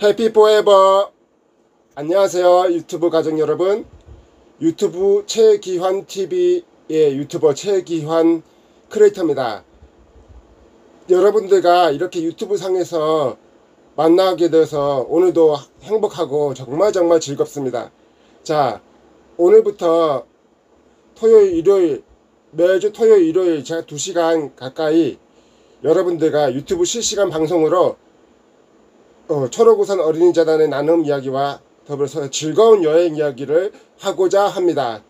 해피 포에버. 안녕하세요 유튜브 가족 여러분. 유튜브 최기환 TV의 유튜버 최기환 크리에이터입니다. 여러분들과 이렇게 유튜브 상에서 만나게 돼서 오늘도 행복하고 정말 즐겁습니다. 자, 오늘부터 토요일 일요일 매주 토요일 일요일 제가 2시간 가까이 여러분들과 유튜브 실시간 방송으로 초록우산 어린이재단의 나눔 이야기와 더불어서 즐거운 여행 이야기를 하고자 합니다.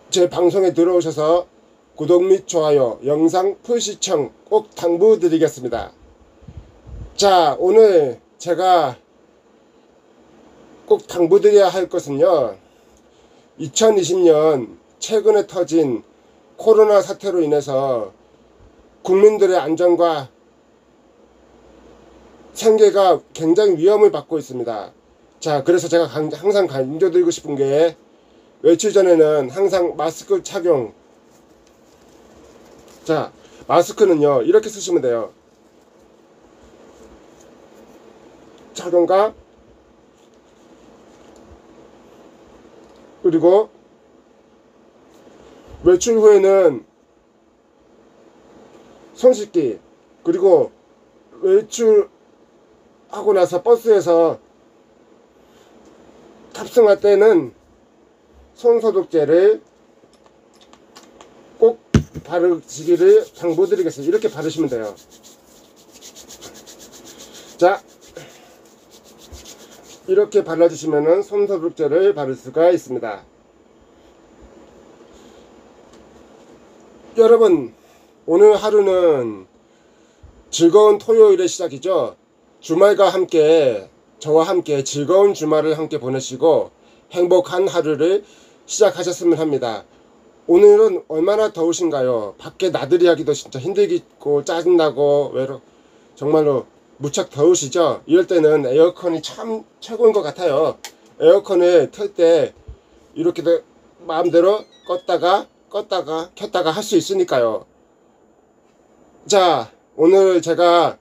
제 방송에 들어오셔서 구독 및 좋아요, 영상 풀시청 꼭 당부드리겠습니다. 자, 오늘 제가 꼭 당부드려야 할 것은요, 2020년 최근에 터진 코로나 사태로 인해서 국민들의 안전과 생계가 굉장히 위험을 받고 있습니다. 자, 그래서 제가 항상 강조드리고 싶은 게, 외출 전에는 항상 마스크 착용. 자, 마스크는요 이렇게 쓰시면 돼요. 착용과, 그리고 외출 후에는 손 씻기, 그리고 외출하고 나서 버스에서 탑승할 때는 손소독제를 꼭 바르시기를 당부드리겠습니다. 이렇게 바르시면 돼요. 자, 이렇게 발라주시면은 손소독제를 바를 수가 있습니다. 여러분, 오늘 하루는 즐거운 토요일의 시작이죠. 주말과 함께, 저와 함께 즐거운 주말을 함께 보내시고 행복한 하루를 시작하셨으면 합니다. 오늘은 얼마나 더우신가요? 밖에 나들이 하기도 진짜 힘들고 짜증나고 정말로 무척 더우시죠? 이럴 때는 에어컨이 참 최고인 것 같아요. 에어컨을 틀 때 이렇게 마음대로 껐다가 켰다가 할 수 있으니까요. 자, 오늘 제가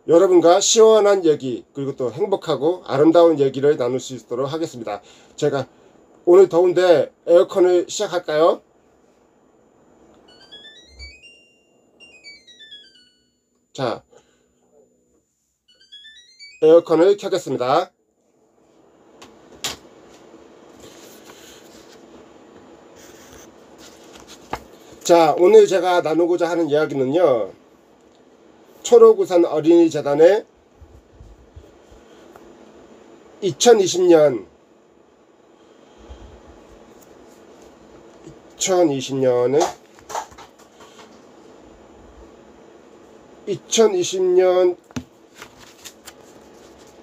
여러분과 시원한 얘기, 그리고 또 행복하고 아름다운 얘기를 나눌 수 있도록 하겠습니다. 제가 오늘 더운데 에어컨을 시작할까요? 자, 에어컨을 켜겠습니다. 자, 오늘 제가 나누고자 하는 이야기는요, 초록우산 어린이재단의 2020년에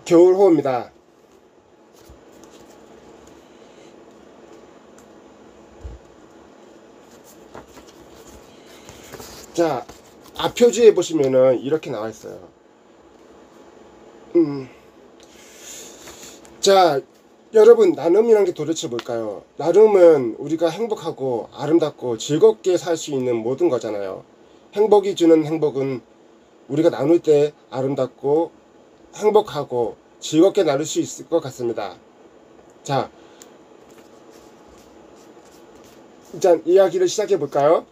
겨울호입니다. 자, 앞표지에 보시면은 이렇게 나와 있어요. 자, 여러분, 나눔이란 게 도대체 뭘까요? 나눔은 우리가 행복하고 아름답고 즐겁게 살 수 있는 모든 거잖아요. 행복이 주는 행복은 우리가 나눌 때 아름답고 행복하고 즐겁게 나눌 수 있을 것 같습니다. 자, 일단 이야기를 시작해 볼까요?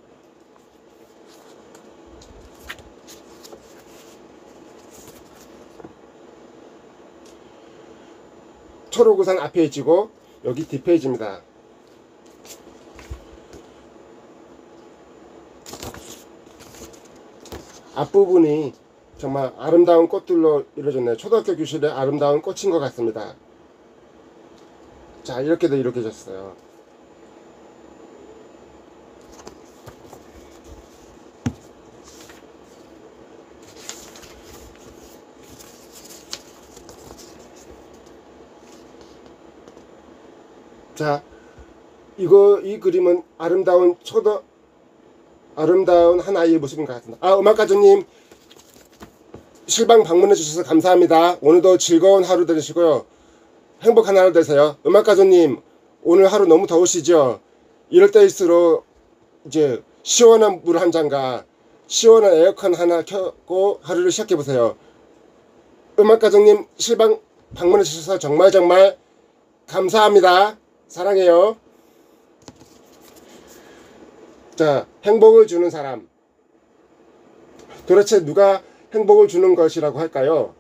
초록우산 앞페이지고 여기 뒷페이지입니다. 앞부분이 정말 아름다운 꽃들로 이루어졌네요. 초등학교 교실의 아름다운 꽃인 것 같습니다. 자, 이렇게도 이루어졌어요. 자, 이 그림은 아름다운 한 아이의 모습인 것 같습니다. 아, 음악가족님, 실방 방문해 주셔서 감사합니다. 오늘도 즐거운 하루 되시고요, 행복한 하루 되세요. 음악가족님, 오늘 하루 너무 더우시죠? 이럴 때일수록 이제 시원한 물 한 잔과 시원한 에어컨 하나 켜고 하루를 시작해 보세요. 음악가정님 실방 방문해 주셔서 정말 정말 감사합니다. 사랑해요. 자, 행복을 주는 사람. 도대체 누가 행복을 주는 것이라고 할까요?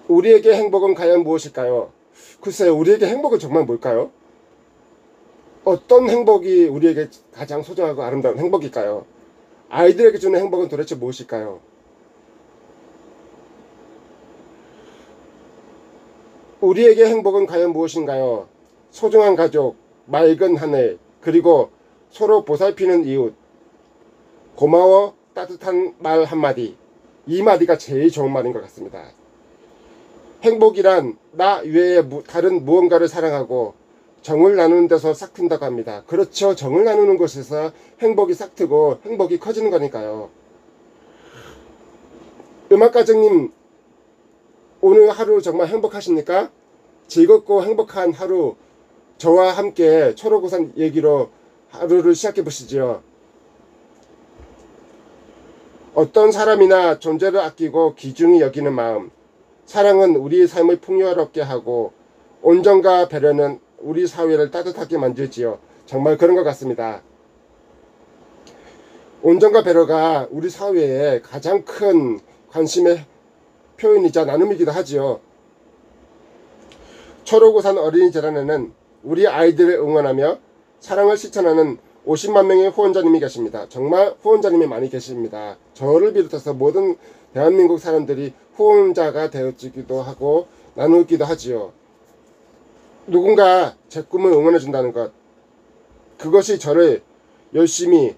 우리에게 행복은 과연 무엇일까요? 글쎄요, 우리에게 행복은 정말 뭘까요? 어떤 행복이 우리에게 가장 소중하고 아름다운 행복일까요? 아이들에게 주는 행복은 도대체 무엇일까요? 우리에게 행복은 과연 무엇인가요? 소중한 가족, 맑은 하늘, 그리고 서로 보살피는 이웃, 고마워, 따뜻한 말 한마디. 이 마디가 제일 좋은 말인 것 같습니다. 행복이란 나 외에 다른 무언가를 사랑하고 정을 나누는 데서 싹튼다고 합니다. 그렇죠. 정을 나누는 곳에서 행복이 싹트고 행복이 커지는 거니까요. 음악가정님, 오늘 하루 정말 행복하십니까? 즐겁고 행복한 하루, 저와 함께 초록우산 얘기로 하루를 시작해 보시죠. 어떤 사람이나 존재를 아끼고 귀중히 여기는 마음, 사랑은 우리 삶을 풍요롭게 하고 온정과 배려는 우리 사회를 따뜻하게 만들지요. 정말 그런 것 같습니다. 온정과 배려가 우리 사회의 가장 큰 관심의 표현이자 나눔이기도 하지요. 초록우산 어린이재단에는 우리 아이들을 응원하며 사랑을 실천하는 50만 명의 후원자님이 계십니다. 정말 후원자님이 많이 계십니다. 저를 비롯해서 모든 대한민국 사람들이 후원자가 되어주기도 하고 나누기도 하지요. 누군가 제 꿈을 응원해준다는 것, 그것이 저를 열심히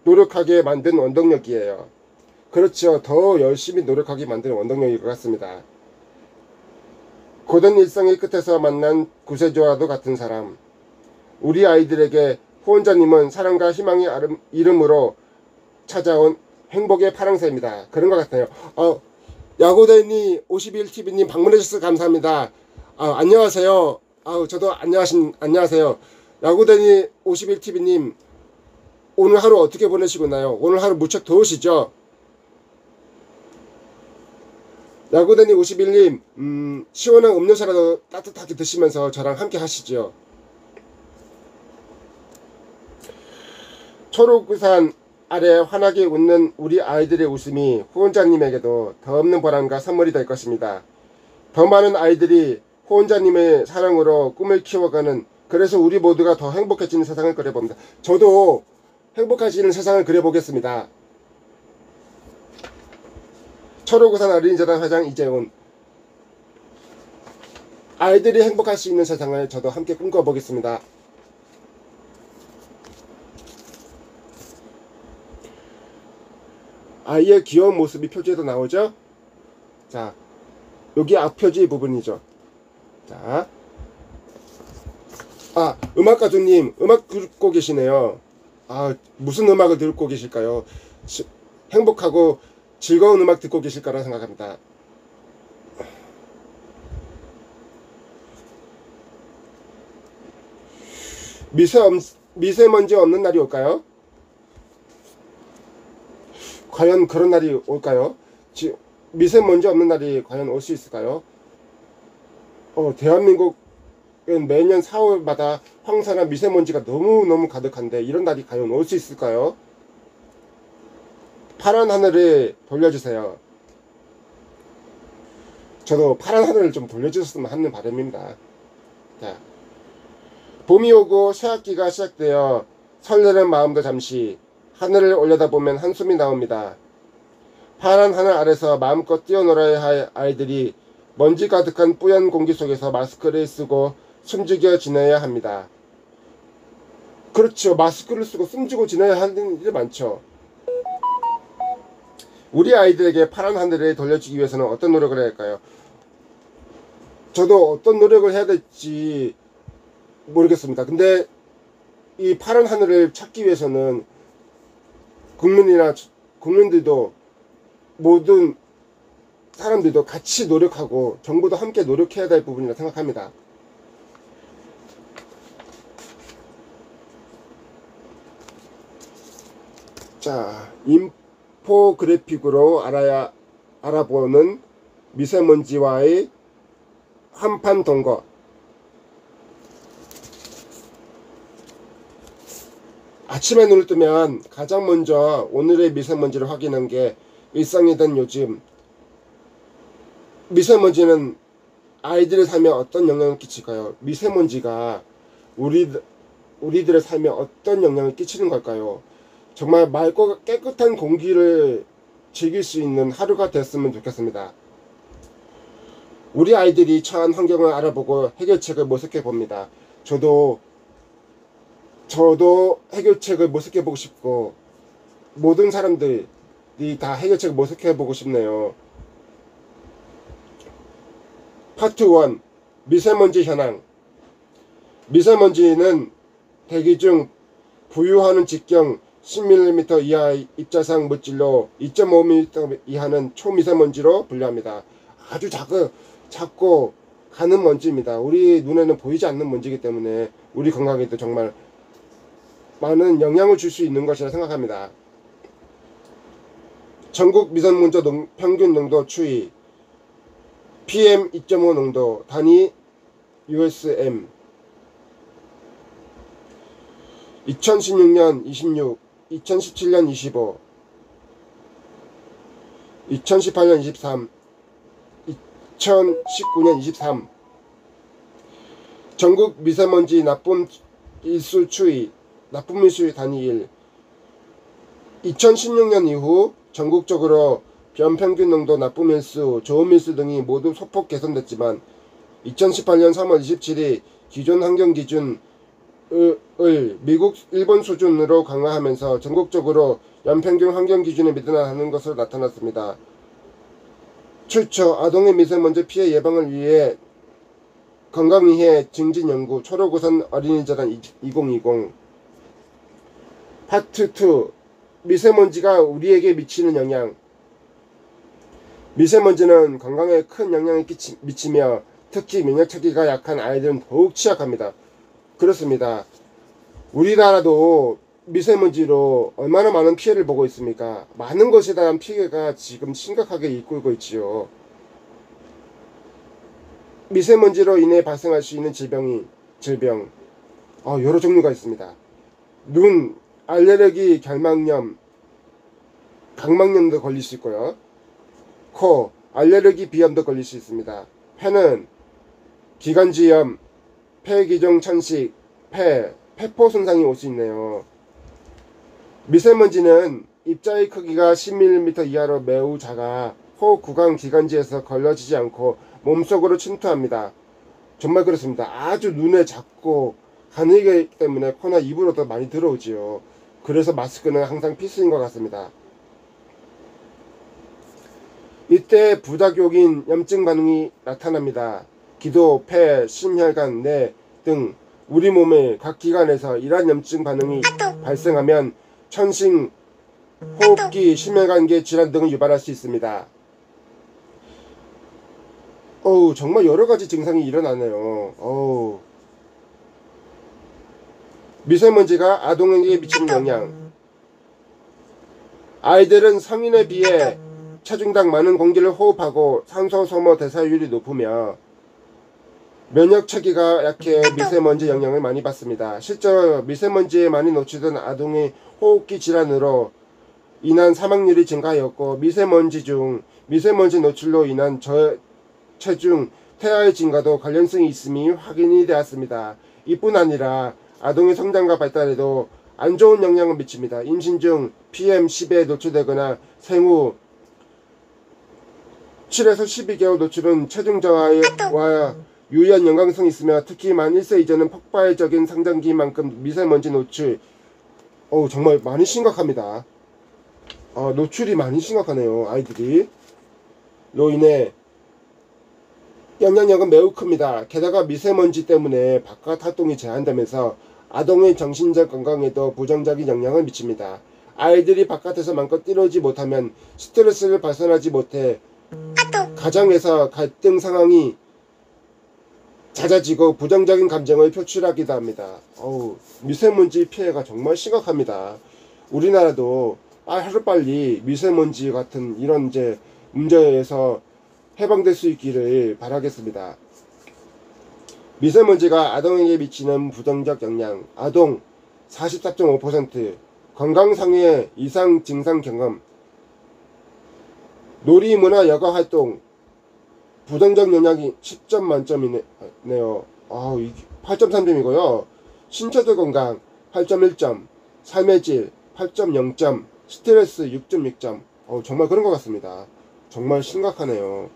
노력하게 만든 원동력이에요. 그렇죠. 더 열심히 노력하게 만든 원동력일 것 같습니다. 고된 일상의 끝에서 만난 구세주와도 같은 사람, 우리 아이들에게 후원자님은 사랑과 희망의 이름으로 찾아온 행복의 파랑새입니다. 그런 것 같아요. 야구대니 51TV님 방문해주셔서 감사합니다. 안녕하세요. 저도 안녕하세요. 야구대니 51TV님, 오늘 하루 어떻게 보내시고 있나요? 오늘 하루 무척 더우시죠? 야구대니 51님, 시원한 음료수라도 따뜻하게 드시면서 저랑 함께 하시죠. 초록우산 아래 환하게 웃는 우리 아이들의 웃음이 후원자님에게도 더 없는 보람과 선물이 될 것입니다. 더 많은 아이들이 후원자님의 사랑으로 꿈을 키워가는, 그래서 우리 모두가 더 행복해지는 세상을 그려봅니다. 저도 행복해지는 세상을 그려보겠습니다. 초록우산 어린이재단 회장 이재훈, 아이들이 행복할 수 있는 세상을 저도 함께 꿈꿔보겠습니다. 아이의 귀여운 모습이 표지에도 나오죠? 자, 여기 앞표지 부분이죠. 자, 음악가주님, 음악 듣고 계시네요. 무슨 음악을 듣고 계실까요? 행복하고 즐거운 음악 듣고 계실 거라 생각합니다. 미세먼지 없는 날이 올까요? 과연 그런 날이 올까요? 미세먼지 없는 날이 과연 올 수 있을까요? 대한민국은 매년 4월마다 황사나 미세먼지가 너무너무 가득한데 이런 날이 과연 올 수 있을까요? 파란 하늘을 돌려주세요. 저도 파란 하늘을 좀 돌려주셨으면 하는 바람입니다. 자, 봄이 오고 새학기가 시작되어 설레는 마음도 잠시 하늘을 올려다보면 한숨이 나옵니다. 파란 하늘 아래서 마음껏 뛰어놀아야 할 아이들이 먼지 가득한 뿌연 공기 속에서 마스크를 쓰고 숨죽여 지내야 합니다. 그렇죠. 마스크를 쓰고 숨죽여 지내야 하는 일이 많죠. 우리 아이들에게 파란 하늘을 돌려주기 위해서는 어떤 노력을 해야 할까요? 저도 어떤 노력을 해야 될지 모르겠습니다. 근데 이 파란 하늘을 찾기 위해서는 국민들도 모든 사람들도 같이 노력하고 정부도 함께 노력해야 될 부분이라 생각합니다. 자, 인포그래픽으로 알아보는 미세먼지와의 한판 동거. 아침에 눈을 뜨면 가장 먼저 오늘의 미세먼지를 확인한 게 일상이 된 요즘. 미세먼지는 아이들의 삶에 어떤 영향을 끼칠까요? 미세먼지가 우리들의 삶에 어떤 영향을 끼치는 걸까요? 정말 맑고 깨끗한 공기를 즐길 수 있는 하루가 됐으면 좋겠습니다. 우리 아이들이 처한 환경을 알아보고 해결책을 모색해 봅니다. 저도 해결책을 모색해 보고 싶고, 모든 사람들이 다 해결책을 모색해 보고 싶네요. 파트 1. 미세먼지 현황. 미세먼지는 대기 중 부유하는 직경 10mm 이하 입자상 물질로 2.5mm 이하는 초미세먼지로 분류합니다. 아주 작고 가는 먼지입니다. 우리 눈에는 보이지 않는 먼지이기 때문에 우리 건강에도 정말 많은 영향을 줄 수 있는 것이라 생각합니다. 전국 미세먼지 평균 농도 추이. PM 2.5 농도 단위 USM. 2016년 26, 2017년 25, 2018년 23, 2019년 23. 전국 미세먼지 나쁨 일수 추이. 나쁨 일수 단위 1. 2016년 이후 전국적으로 연평균 농도, 나쁨 일수, 좋음 일수 등이 모두 소폭 개선됐지만 2018년 3월 27일 기존 환경 기준을 미국, 일본 수준으로 강화하면서 전국적으로 연평균 환경 기준에 미등하는 것으로 나타났습니다. 출처 아동의 미세먼지 피해 예방을 위해 건강위해 증진연구 초록우선 어린이재단 2020. 파트 2. 미세먼지가 우리에게 미치는 영향. 미세먼지는 건강에 큰 영향을 미치며 특히 면역체계가 약한 아이들은 더욱 취약합니다. 그렇습니다. 우리나라도 미세먼지로 얼마나 많은 피해를 보고 있습니까? 많은 것에 대한 피해가 지금 심각하게 이끌고 있지요. 미세먼지로 인해 발생할 수 있는 질병 여러 종류가 있습니다. 눈, 알레르기, 결막염, 각막염도 걸릴 수 있고요. 코, 알레르기, 비염도 걸릴 수 있습니다. 폐는 기관지염, 폐기종 천식, 폐포 손상이 올 수 있네요. 미세먼지는 입자의 크기가 10mm 이하로 매우 작아 호 구강 기관지에서 걸러지지 않고 몸속으로 침투합니다. 정말 그렇습니다. 아주 눈에 작고 가늘기 때문에 코나 입으로 더 많이 들어오지요. 그래서 마스크는 항상 필수인 것 같습니다. 이때 부작용인 염증 반응이 나타납니다. 기도, 폐, 심혈관, 뇌 등 우리 몸의 각 기관에서 이러한 염증 반응이 발생하면 천식, 호흡기, 심혈관계 질환 등을 유발할 수 있습니다. 정말 여러가지 증상이 일어나네요. 미세먼지가 아동에게 미치는 영향. 아이들은 성인에 비해 체중당 많은 공기를 호흡하고 산소 소모 대사율이 높으며 면역체계가 약해 미세먼지 영향을 많이 받습니다. 실제로 미세먼지에 많이 노출된 아동의 호흡기 질환으로 인한 사망률이 증가하였고 미세먼지 노출로 인한 체중, 태아의 증가도 관련성이 있음이 확인이 되었습니다. 이뿐 아니라 아동의 성장과 발달에도 안 좋은 영향을 미칩니다. 임신 중 PM10에 노출되거나 생후 7에서 12개월 노출은 체중 저하와 유의한 연관성이 있으며 특히 만 1세 이전은 폭발적인 성장기만큼 미세먼지 노출 정말 많이 심각합니다. 노출이 많이 심각하네요. 아이들이 로 인해 영향력은 매우 큽니다. 게다가 미세먼지 때문에 바깥 활동이 제한되면서 아동의 정신적 건강에도 부정적인 영향을 미칩니다. 아이들이 바깥에서 마음껏 뛰놀지 못하면 스트레스를 발산하지 못해 가정에서 갈등 상황이 잦아지고 부정적인 감정을 표출하기도 합니다. 미세먼지 피해가 정말 심각합니다. 우리나라도 하루빨리 미세먼지 같은 이런 이제 문제에서 해방될 수 있기를 바라겠습니다. 미세먼지가 아동에게 미치는 부정적 영향. 아동 44.5%, 건강상의 이상 증상 경험, 놀이문화 여가활동 부정적 영향이 10점 만점이네요. 8.3점이고요. 신체적 건강 8.1점, 삶의 질 8.0점, 스트레스 6.6점. 정말 그런 것 같습니다. 정말 심각하네요.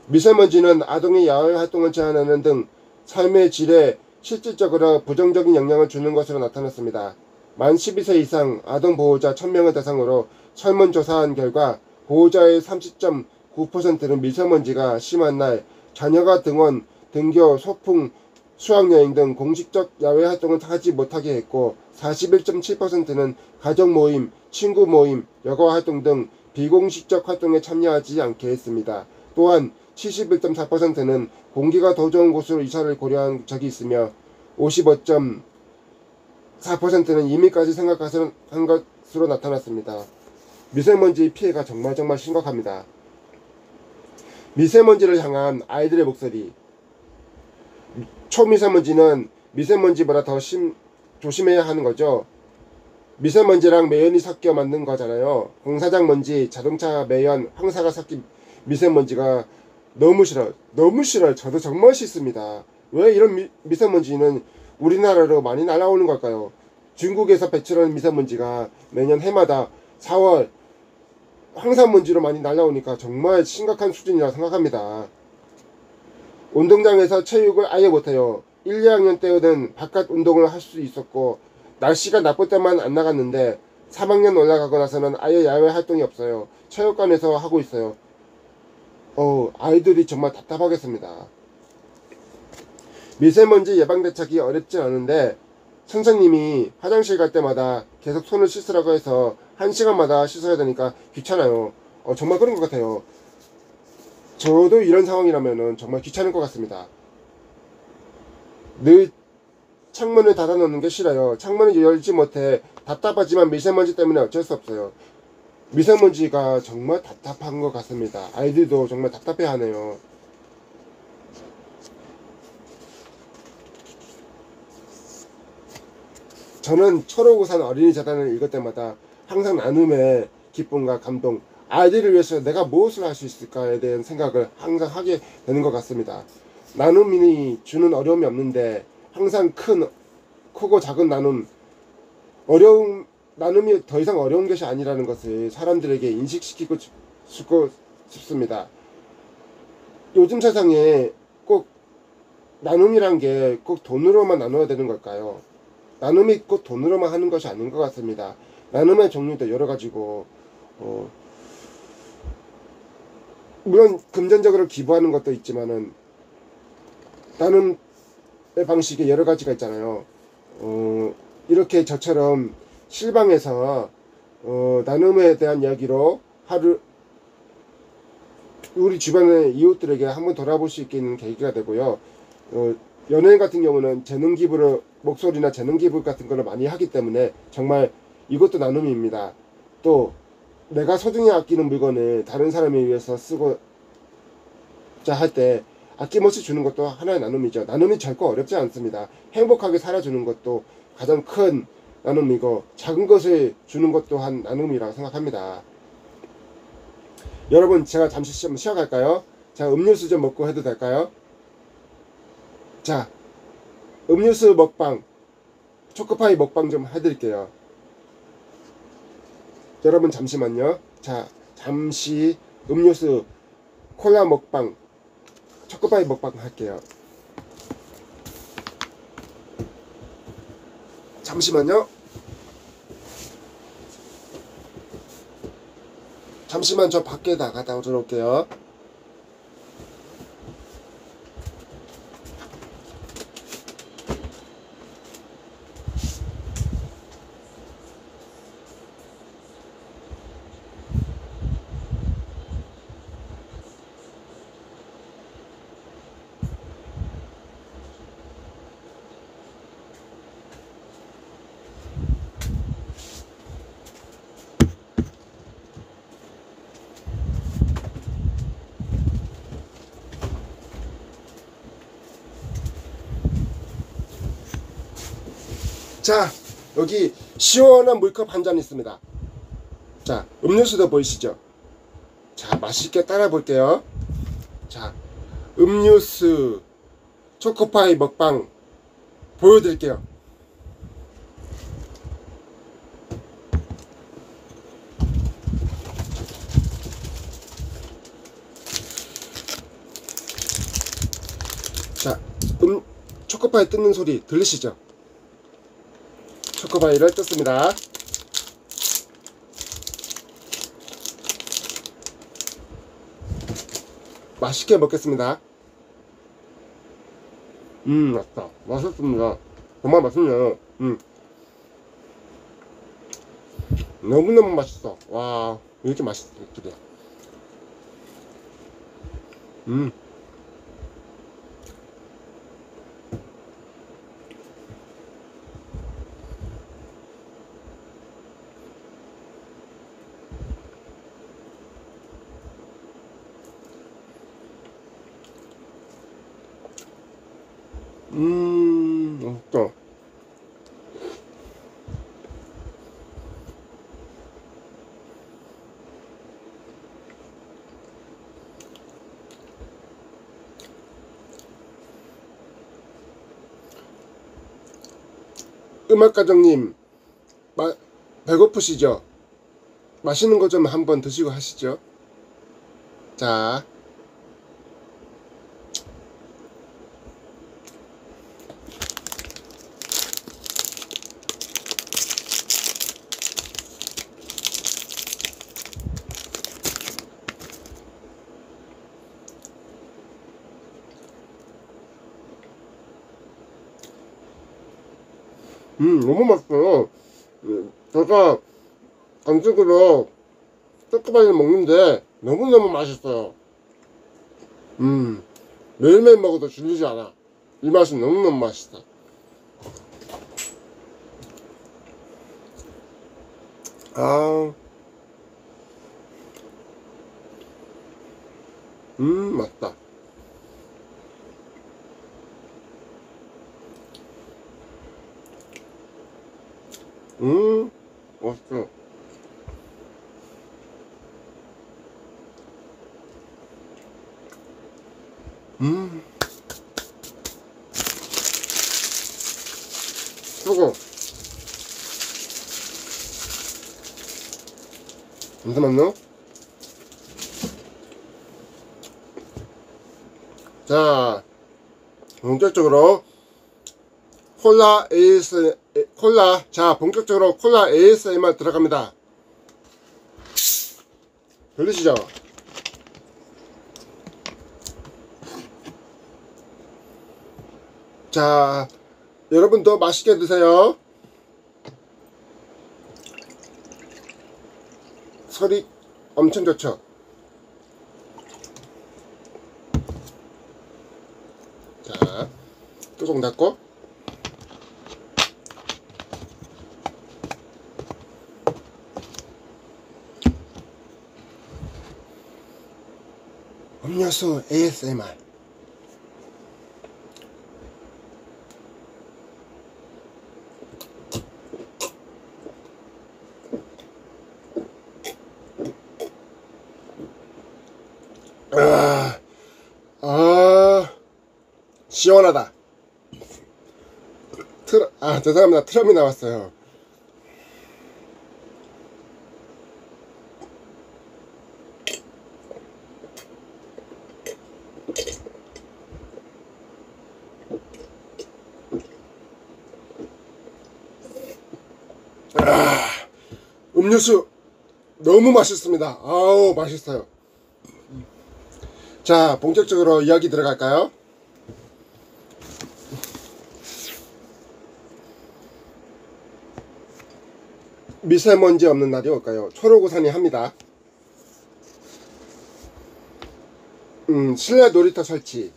미세먼지는 아동의 야외 활동을 제한하는 등 삶의 질에 실질적으로 부정적인 영향을 주는 것으로 나타났습니다. 만 12세 이상 아동 보호자 1000명을 대상으로 설문조사한 결과 보호자의 30.9%는 미세먼지가 심한 날 자녀가 등원, 등교, 소풍, 수학여행 등 공식적 야외 활동을 하지 못하게 했고 41.7%는 가족 모임, 친구 모임, 여가 활동 등 비공식적 활동에 참여하지 않게 했습니다. 또한 71.4%는 공기가 더 좋은 곳으로 이사를 고려한 적이 있으며 55.4%는 이민까지 생각한 것으로 나타났습니다. 미세먼지 피해가 정말 심각합니다. 미세먼지를 향한 아이들의 목소리. 초미세먼지는 미세먼지보다 더 조심해야 하는 거죠. 미세먼지랑 매연이 섞여 만든 거잖아요. 공사장 먼지, 자동차 매연, 황사가 섞인 미세먼지가 너무 싫어요. 저도 정말 싫습니다. 왜 이런 미세먼지는 우리나라로 많이 날아오는 걸까요? 중국에서 배출하는 미세먼지가 매년 해마다 4월 황사먼지로 많이 날아오니까 정말 심각한 수준이라 생각합니다. 운동장에서 체육을 아예 못해요. 1, 2학년 때는 바깥 운동을 할 수 있었고 날씨가 나쁠 때만 안 나갔는데 3학년 올라가고 나서는 아예 야외 활동이 없어요. 체육관에서 하고 있어요. 아이들이 정말 답답하겠습니다. 미세먼지 예방대책이 어렵진 않은데 선생님이 화장실 갈 때마다 계속 손을 씻으라고 해서 1시간마다 씻어야 되니까 귀찮아요. 정말 그런 것 같아요. 저도 이런 상황이라면 정말 귀찮을 것 같습니다. 늘 창문을 닫아놓는 게 싫어요. 창문을 열지 못해 답답하지만 미세먼지 때문에 어쩔 수 없어요. 미세먼지가 정말 답답한 것 같습니다. 아이들도 정말 답답해하네요. 저는 철호우산 어린이재단을 읽을 때마다 항상 나눔의 기쁨과 감동, 아이들을 위해서 내가 무엇을 할 수 있을까에 대한 생각을 항상 하게 되는 것 같습니다. 나눔이 주는 어려움이 없는데 항상 크고 작은 나눔이 더 이상 어려운 것이 아니라는 것을 사람들에게 인식시키고 싶습니다. 요즘 세상에 꼭 나눔이란 게 꼭 돈으로만 나눠야 되는 걸까요? 나눔이 꼭 돈으로만 하는 것이 아닌 것 같습니다. 나눔의 종류도 여러 가지고 물론 금전적으로 기부하는 것도 있지만은 나눔의 방식이 여러 가지가 있잖아요. 이렇게 저처럼 실방에서 나눔에 대한 이야기로 우리 주변의 이웃들에게 한번 돌아볼 수 있게 있는 계기가 되고요. 연예인 같은 경우는 목소리나 재능 기부 같은 걸 많이 하기 때문에 정말 이것도 나눔입니다. 또 내가 소중히 아끼는 물건을 다른 사람에 위해서 쓰고자 할 때 아낌없이 주는 것도 하나의 나눔이죠. 나눔이 결코 어렵지 않습니다. 행복하게 살아주는 것도 가장 큰 나눔이고 작은 것을 주는 것 또한 나눔이라고 생각합니다. 여러분, 제가 잠시 좀 쉬어갈까요? 자, 음료수 좀 먹고 해도 될까요? 자, 음료수 먹방, 초코파이 먹방 좀 해드릴게요. 여러분 잠시만요. 자, 잠시 음료수 콜라 먹방, 초코파이 먹방 할게요. 잠시만요. 잠시만 저 밖에 나갔다 들어올게요. 자, 여기 시원한 물컵 한 잔 있습니다. 자, 음료수도 보이시죠? 자, 맛있게 따라 볼게요. 자, 음료수 초코파이 먹방 보여드릴게요. 자, 초코파이 뜯는 소리 들리시죠? 초코파이를 뜯습니다. 맛있게 먹겠습니다. 맛있다. 맛있습니다. 정말 맛있네요. 너무너무 맛있어. 와, 왜 이렇게 맛있어, 그래. 맛있다. 음악가정님, 배고프시죠? 맛있는 거 좀 한번 드시고 하시죠. 자, 너무 맛있어요. 제가 간식으로 초코바이를 먹는데 너무너무 맛있어요. 매일매일 먹어도 질리지 않아. 이 맛이 너무너무 맛있어. 맛있다. 맛있어. 뜨거워. 잠시만요. 자, 본격적으로 본격적으로 콜라 ASMR 들어갑니다. 들리시죠? 자, 여러분도 맛있게 드세요. 소리 엄청 좋죠? 자, 뚜껑 닫고 음료수 ASMR. 시원하다. 죄송합니다. 트럼이 나왔어요. 음료수 너무 맛있습니다. 아우, 맛있어요. 자, 본격적으로 이야기 들어갈까요? 미세먼지 없는 날이 올까요? 초록우산이 합니다. 실내 놀이터 설치.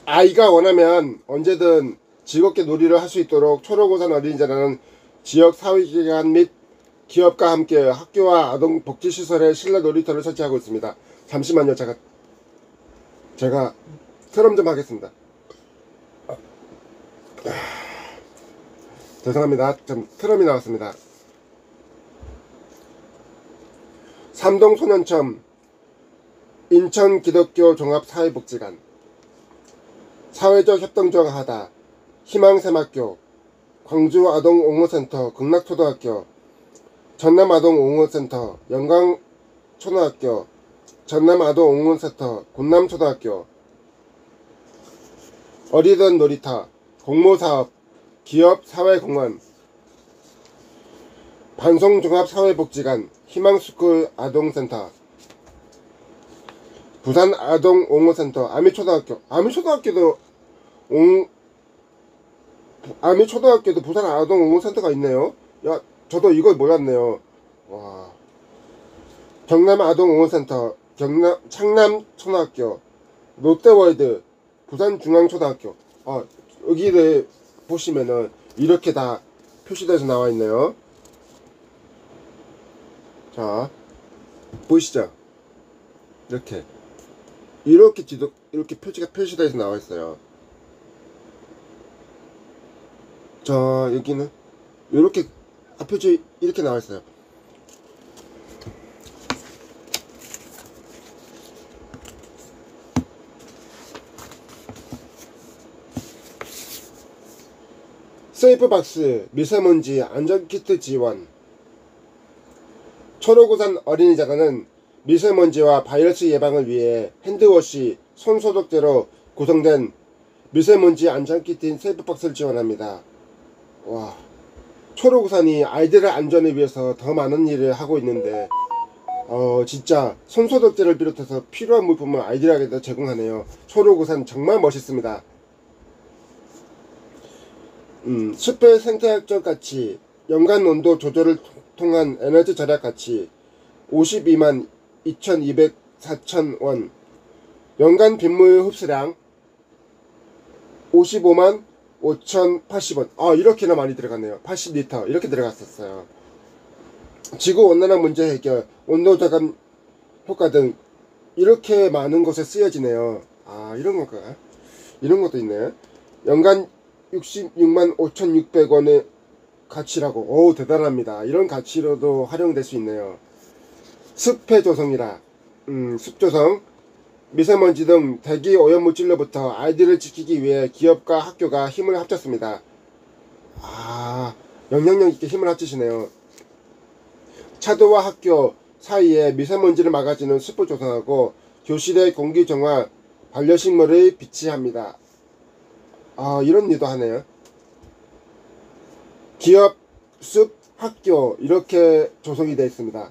아이가 원하면 언제든 즐겁게 놀이를 할 수 있도록 초록우산 어린이재단은 지역 사회기관 및 기업과 함께 학교와 아동복지시설에 실내 놀이터를 설치하고 있습니다. 잠시만요. 제가 트럼 좀 하겠습니다. 죄송합니다. 좀 트럼이 나왔습니다. 삼동소년청, 인천기독교 종합사회복지관, 사회적 협동조합 하다, 희망샘학교, 광주아동옹호센터, 극락초등학교, 전남아동옹호센터, 영광초등학교, 전남아동옹호센터, 군남초등학교, 어리던 놀이터, 공모사업, 기업사회공헌, 반송종합사회복지관, 희망스쿨 아동센터, 부산 아동옹호센터, 아미초등학교도 부산 아동옹호센터가 있네요. 야, 저도 이걸 몰랐네요. 와. 경남 아동옹호센터, 창남초등학교, 롯데월드, 부산중앙초등학교. 여기를 보시면은 이렇게 다 표시돼서 나와 있네요. 자, 보이시죠? 이렇게 표시돼서 나와 있어요. 자, 여기는 이렇게 표지 이렇게 나와 있어요. 세이프박스 미세먼지 안전키트 지원. 초록우산 어린이재단은 미세먼지와 바이러스 예방을 위해 핸드워시, 손소독제로 구성된 미세먼지 안전키트인 세이프박스를 지원합니다. 와, 초록우산이 아이들의 안전을 위해서 더 많은 일을 하고 있는데 진짜 손소독제를 비롯해서 필요한 물품을 아이들에게 제공하네요. 초록우산 정말 멋있습니다. 숲의 생태학적 가치, 연간 온도 조절을 통한 에너지 절약 가치 52만 2,204,000원, 연간 빗물 흡수량 55만 5,080원. 이렇게나 많이 들어갔네요. 80리터 이렇게 들어갔었어요. 지구온난화 문제 해결, 온도 저감 효과 등 이렇게 많은 곳에 쓰여지네요. 이런 건가? 이런 것도 있네. 연간 66만 5,600원의 가치라고. 대단합니다. 이런 가치로도 활용될 수 있네요. 습해 조성이라. 습조성, 미세먼지 등 대기 오염물질로부터 아이들을 지키기 위해 기업과 학교가 힘을 합쳤습니다. 영향력 있게 힘을 합치시네요. 차도와 학교 사이에 미세먼지를 막아주는 숲을 조성하고 교실의 공기 정화, 반려식물을 비치합니다. 이런 일도 하네요. 기업, 숲, 학교 이렇게 조성이 되어 있습니다.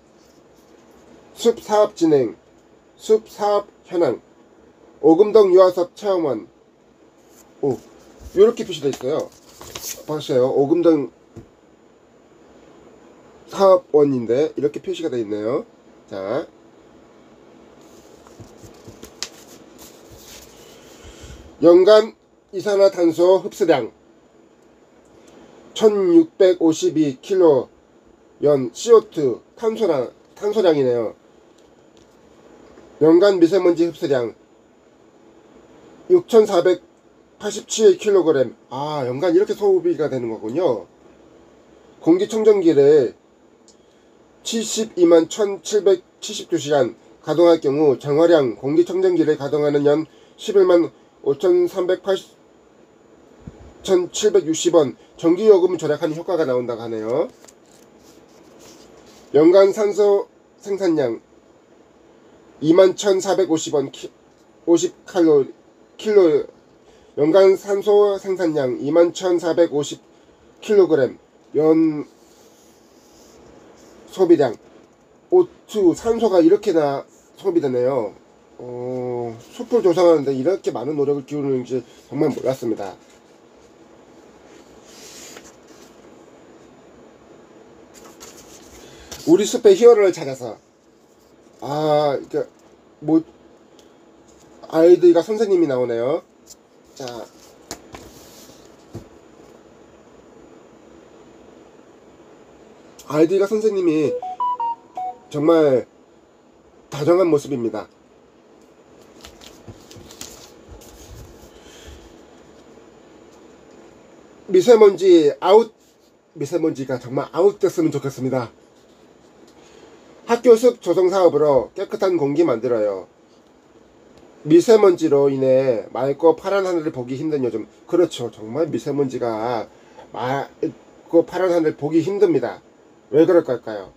숲 사업 진행, 숲 사업 현황, 오금동 유아섭 체험원. 이렇게 표시되어 있어요. 보세요. 오금동 사업원인데 이렇게 표시가 되어 있네요. 자, 연간 이산화탄소 흡수량 1652kg 연 CO2 탄소량이네요. 연간 미세먼지 흡수량 6487kg. 연간 이렇게 소비가 되는 거군요. 공기청정기를 72만 1772시간 가동할 경우 정화량 공기청정기를 가동하는 연 11만 5,360원 전기요금 절약하는 효과가 나온다고 하네요. 연간 산소 생산량 21,450원 50kg. 연간 산소 생산량 21,450kg. 연 소비량. O2 산소가 이렇게나 소비되네요. 숲을 조성하는데 이렇게 많은 노력을 기울이는지 정말 몰랐습니다. 우리 숲의 히어로를 찾아서. 아이들과 선생님이 나오네요. 자, 아이들과 선생님이 정말 다정한 모습입니다. 미세먼지 아웃, 미세먼지가 정말 아웃됐으면 좋겠습니다. 학교 숲 조성 사업으로 깨끗한 공기 만들어요. 미세먼지로 인해 맑고 파란 하늘을 보기 힘든 요즘. 그렇죠. 정말 미세먼지가 맑고 파란 하늘 보기 힘듭니다. 왜 그럴까요?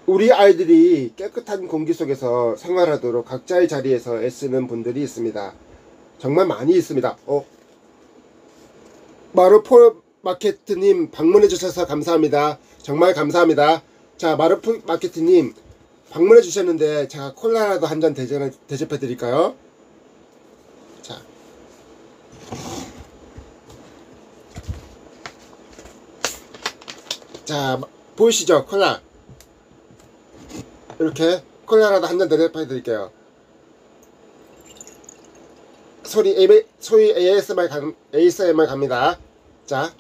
우리 아이들이 깨끗한 공기 속에서 생활하도록 각자의 자리에서 애쓰는 분들이 있습니다. 정말 많이 있습니다. 마루포 마케트님 방문해 주셔서 감사합니다. 정말 감사합니다. 자, 마루포 마케트님 방문해 주셨는데 제가 콜라라도 한 잔 대접해 드릴까요? 자, 보이시죠? 콜라. 이렇게 콜라라도 한 잔 대접해 드릴게요. 소리 ASMR 갑니다. 자.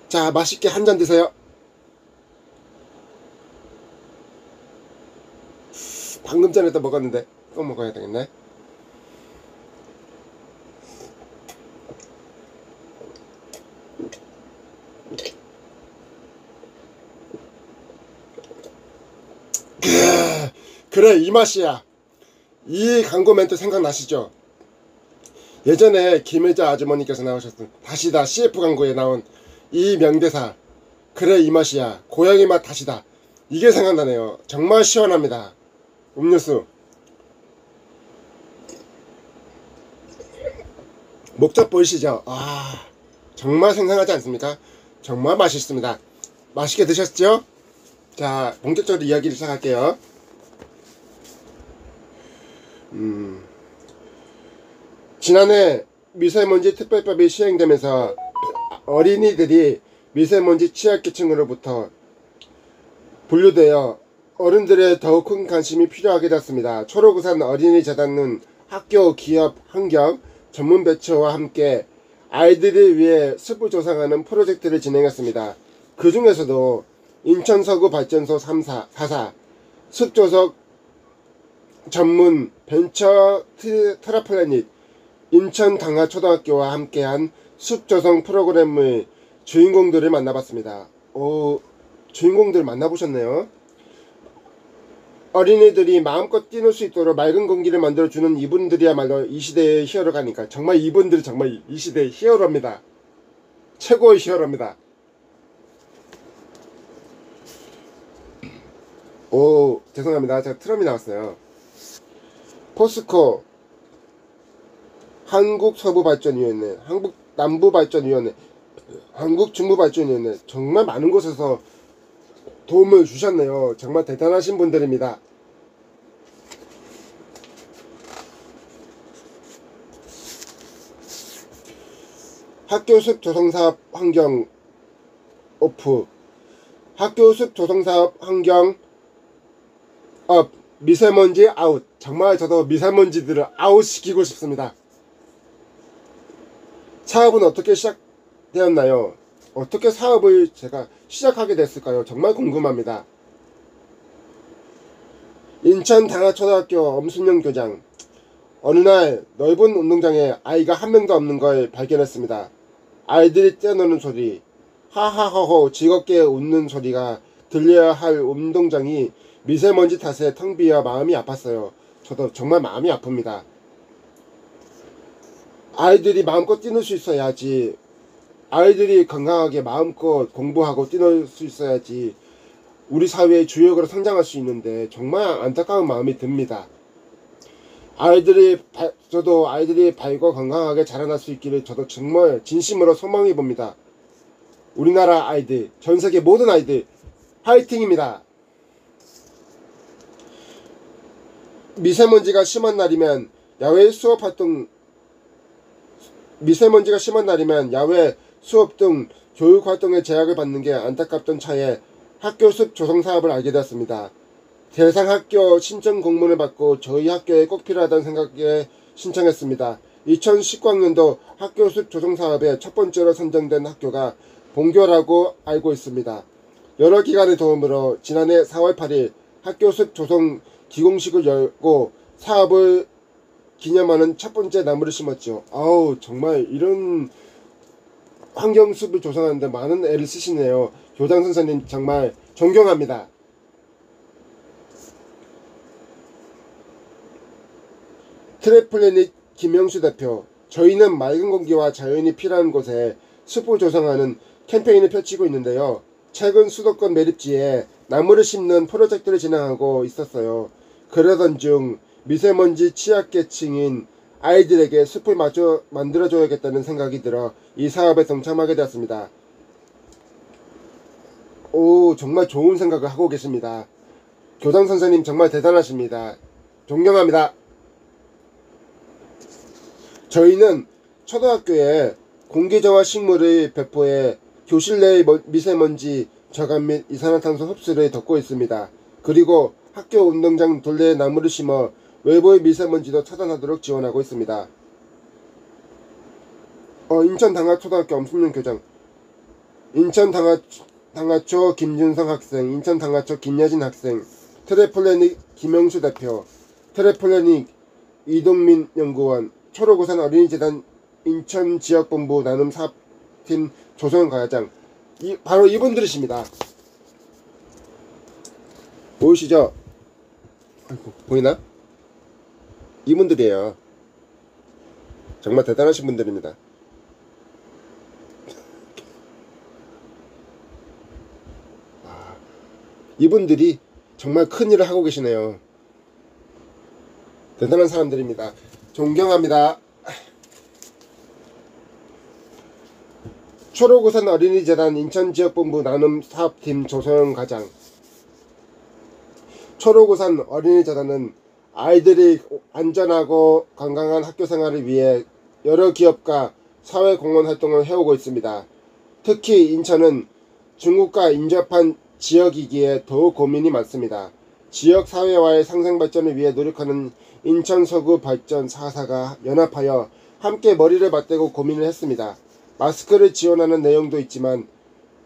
자, 맛있게 한 잔 드세요. 방금 전에 또 먹었는데 또 먹어야 되겠네. 그래, 이 맛이야. 이 광고 멘트 생각나시죠? 예전에 김혜자 아주머니께서 나오셨던 다시다 CF 광고에 나온 이 명대사, 그래 이 맛이야, 고양이 맛 다시다. 이게 생각나네요. 정말 시원합니다. 음료수 목젖 보이시죠? 정말 생생하지 않습니까? 정말 맛있습니다. 맛있게 드셨죠? 자, 본격적으로 이야기를 시작할게요. 지난해 미세먼지 특별법이 시행되면서 어린이들이 미세먼지 취약계층으로부터 분류되어 어른들의 더욱 큰 관심이 필요하게 되었습니다. 초록우산 어린이재단은 학교, 기업, 환경, 전문 배치와 함께 아이들을 위해 숲을 조성하는 프로젝트를 진행했습니다. 그 중에서도 인천서구 발전소 4사 숲조성 전문 벤처 트라플래닛 인천강화초등학교와 함께한 숲조성 프로그램의 주인공들을 만나봤습니다. 주인공들 만나보셨네요. 어린이들이 마음껏 뛰놀 수 있도록 맑은 공기를 만들어주는 이분들이야말로 이 시대의 히어로가니까 정말 이분들이 정말 이 시대의 히어로입니다. 최고의 히어로입니다. 죄송합니다. 제가 트럼이 나왔어요. 포스코, 한국서부발전위원회, 한국남부발전위원회, 한국중부발전위원회, 정말 많은 곳에서 도움을 주셨네요. 정말 대단하신 분들입니다. 학교숲 조성사업 환경 오프, 학교숲 조성사업 환경 업, 미세먼지 아웃. 정말 저도 미세먼지들을 아웃시키고 싶습니다. 사업은 어떻게 시작되었나요? 어떻게 사업을 제가 시작하게 됐을까요? 정말 궁금합니다. 인천 당하초등학교 엄순영 교장. 어느 날 넓은 운동장에 아이가 한 명도 없는 걸 발견했습니다. 아이들이 뛰어노는 소리, 하하호호 즐겁게 웃는 소리가 들려야 할 운동장이 미세먼지 탓에 텅 비어 마음이 아팠어요. 저도 정말 마음이 아픕니다. 아이들이 마음껏 뛰놀 수 있어야지. 아이들이 건강하게 마음껏 공부하고 뛰놀 수 있어야지 우리 사회의 주역으로 성장할 수 있는데 정말 안타까운 마음이 듭니다. 저도 아이들이 밝고 건강하게 자라날 수 있기를 저도 정말 진심으로 소망해 봅니다. 우리나라 아이들, 전세계 모든 아이들 화이팅입니다. 미세먼지가 심한 날이면 야외 수업 등 교육 활동에 제약을 받는 게 안타깝던 차에 학교 숲 조성 사업을 알게 되었습니다. 대상 학교 신청 공문을 받고 저희 학교에 꼭 필요하다는 생각에 신청했습니다. 2019학년도 학교 숲 조성 사업에 첫 번째로 선정된 학교가 본교라고 알고 있습니다. 여러 기관의 도움으로 지난해 4월 8일 학교 숲 조성 기공식을 열고 사업을 기념하는 첫 번째 나무를 심었죠. 아우, 정말 이런 환경숲을 조성하는데 많은 애를 쓰시네요. 교장 선생님 정말 존경합니다. 트랩플래닛 김영수 대표, 저희는 맑은 공기와 자연이 필요한 곳에 숲을 조성하는 캠페인을 펼치고 있는데요. 최근 수도권 매립지에 나무를 심는 프로젝트를 진행하고 있었어요. 그러던 중 미세먼지 취약계층인 아이들에게 숲을 만들어줘야겠다는 생각이 들어 이 사업에 동참하게 되었습니다. 오, 정말 좋은 생각을 하고 계십니다. 교장 선생님 정말 대단하십니다. 존경합니다. 저희는 초등학교에 공기저하 식물의 배포에 교실 내의 미세먼지 저감 및 이산화탄소 흡수를 돕고 있습니다. 그리고 학교 운동장 둘레에 나무를 심어 외부의 미세먼지도 차단하도록 지원하고 있습니다. 인천당하초등학교 엄순영 교장, 인천당하초 김준성 학생, 인천당하초 김여진 학생, 트래플래닛 김영수 대표, 트래플래닛 이동민 연구원, 초록우산 어린이재단 인천지역본부 나눔사업팀 조성현 과장, 바로 이분들이십니다. 보이시죠? 아이고, 보이나? 이분들이에요. 정말 대단하신 분들입니다. 이분들이 정말 큰일을 하고 계시네요. 대단한 사람들입니다. 존경합니다. 초록우산 어린이재단 인천지역본부 나눔사업팀 조성현 과장. 초록우산 어린이재단은 아이들이 안전하고 건강한 학교생활을 위해 여러 기업과 사회공헌 활동을 해오고 있습니다. 특히 인천은 중국과 인접한 지역이기에 더욱 고민이 많습니다. 지역사회와의 상생발전을 위해 노력하는 인천서구 발전 4사가 연합하여 함께 머리를 맞대고 고민을 했습니다. 마스크를 지원하는 내용도 있지만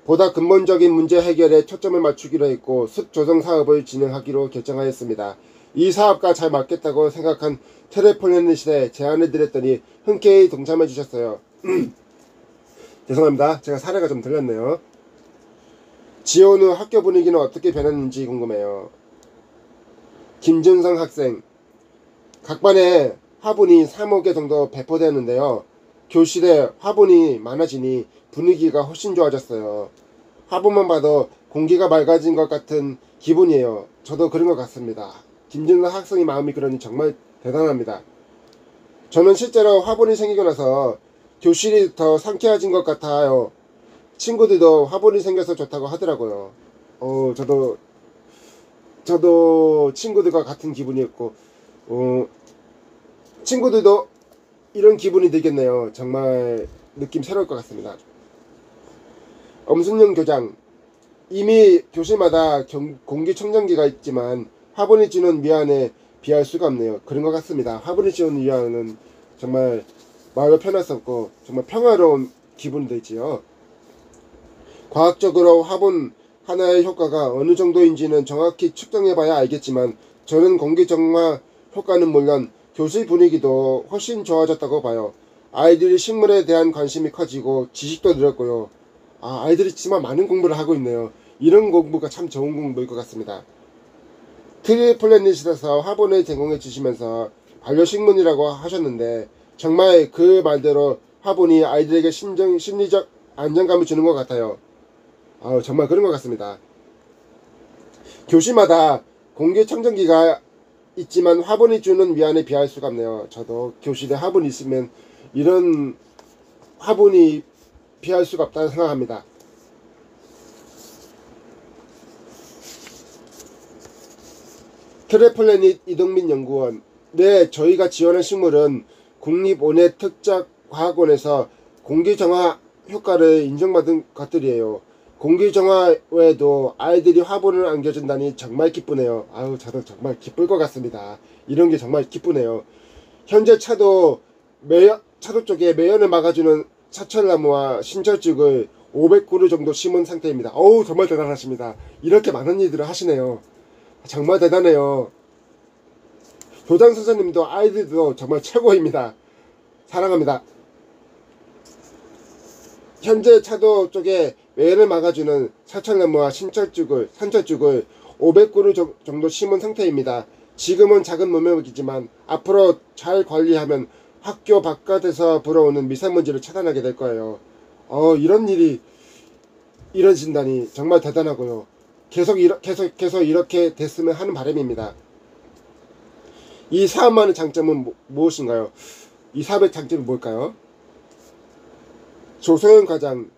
보다 근본적인 문제 해결에 초점을 맞추기로 했고 숲 조성 사업을 진행하기로 결정하였습니다. 이 사업과 잘 맞겠다고 생각한 트래플래닛에 제안을 드렸더니 흔쾌히 동참해 주셨어요. 죄송합니다. 제가 사례가 좀 들렸네요. 지원 후 학교 분위기는 어떻게 변했는지 궁금해요. 김준성 학생, 각 반에 화분이 3억 개 정도 배포되었는데요. 교실에 화분이 많아지니 분위기가 훨씬 좋아졌어요. 화분만 봐도 공기가 맑아진 것 같은 기분이에요. 저도 그런 것 같습니다. 김준성 학생의 마음이 그러니 정말 대단합니다. 저는 실제로 화분이 생기고 나서 교실이 더 상쾌해진 것 같아요. 친구들도 화분이 생겨서 좋다고 하더라고요. 저도 친구들과 같은 기분이었고, 친구들도 이런 기분이 들겠네요. 정말 느낌 새로울 것 같습니다. 엄순영 교장, 이미 교실마다 공기청정기가 있지만 화분이 주는 위안에 비할 수가 없네요. 그런 것 같습니다. 화분이 주는 위안은 정말 마음이 편했었고 정말 평화로운 기분이 되지요. 과학적으로 화분 하나의 효과가 어느 정도인지는 정확히 측정해봐야 알겠지만 저는 공기정화 효과는 물론 교실 분위기도 훨씬 좋아졌다고 봐요. 아이들이 식물에 대한 관심이 커지고 지식도 늘었고요. 아이들이 정말 많은 공부를 하고 있네요. 이런 공부가 참 좋은 공부일 것 같습니다. 트리플래닛에서 화분을 제공해 주시면서 반려식물이라고 하셨는데 정말 그 말대로 화분이 아이들에게 심리적 안정감을 주는 것 같아요. 정말 그런 것 같습니다. 교실마다 공기청정기가 있지만 화분이 주는 위안에 비할 수가 없네요. 저도 교실에 화분이 있으면 이런 화분이 비할 수가 없다고 생각합니다. 트래플래닛 이동민 연구원, 네, 저희가 지원한 식물은 국립온해특작과학원에서 공기정화 효과를 인정받은 것들이에요. 공기정화 외에도 아이들이 화분을 안겨준다니 정말 기쁘네요. 저도 정말 기쁠 것 같습니다. 이런 게 정말 기쁘네요. 현재 차도 쪽에 매연을 막아주는 사철나무와 신철쭉을 500그루 정도 심은 상태입니다. 어우, 정말 대단하십니다. 이렇게 많은 일들을 하시네요. 정말 대단해요. 교장 선생님도 아이들도 정말 최고입니다. 사랑합니다. 현재 차도 쪽에 외연을 막아주는 사철나무와 산철죽을 500그루 정도 심은 상태입니다. 지금은 작은 문명이지만 앞으로 잘 관리하면 학교 바깥에서 불어오는 미세먼지를 차단하게 될 거예요. 이런 일이 이뤄진다니 정말 대단하고요. 계속 이렇게 됐으면 하는 바람입니다. 이 사업만의 장점은 무엇인가요? 이 사업의 장점이 뭘까요? 조소영 과장,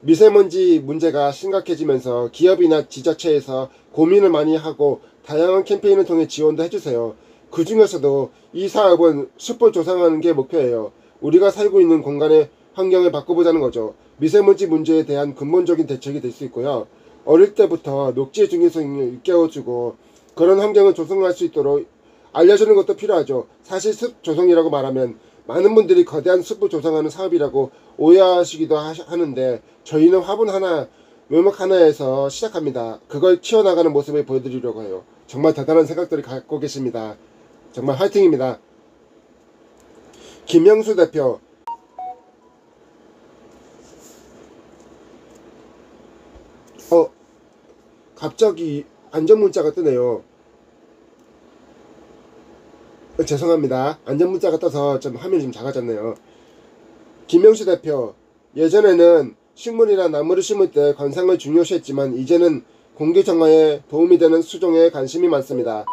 미세먼지 문제가 심각해지면서 기업이나 지자체에서 고민을 많이 하고 다양한 캠페인을 통해 지원도 해주세요. 그 중에서도 이 사업은 숲을 조성하는 게 목표예요. 우리가 살고 있는 공간의 환경을 바꿔보자는 거죠. 미세먼지 문제에 대한 근본적인 대책이 될 수 있고요. 어릴 때부터 녹지의 중요성을 일깨워주고 그런 환경을 조성할 수 있도록 알려주는 것도 필요하죠. 사실 숲 조성이라고 말하면 많은 분들이 거대한 숲을 조성하는 사업이라고 오해하시기도 하는데 저희는 화분 하나, 묘목 하나에서 시작합니다. 그걸 키워나가는 모습을 보여드리려고 해요. 정말 대단한 생각들을 갖고 계십니다. 정말 화이팅입니다. 김영수 대표, 갑자기 안전문자가 뜨네요. 죄송합니다. 안전문자가 떠서 좀 화면이 좀 작아졌네요. 김영수 대표, 예전에는 식물이나 나무를 심을 때 관상을 중요시했지만 이제는 공기 정화에 도움이 되는 수종에 관심이 많습니다.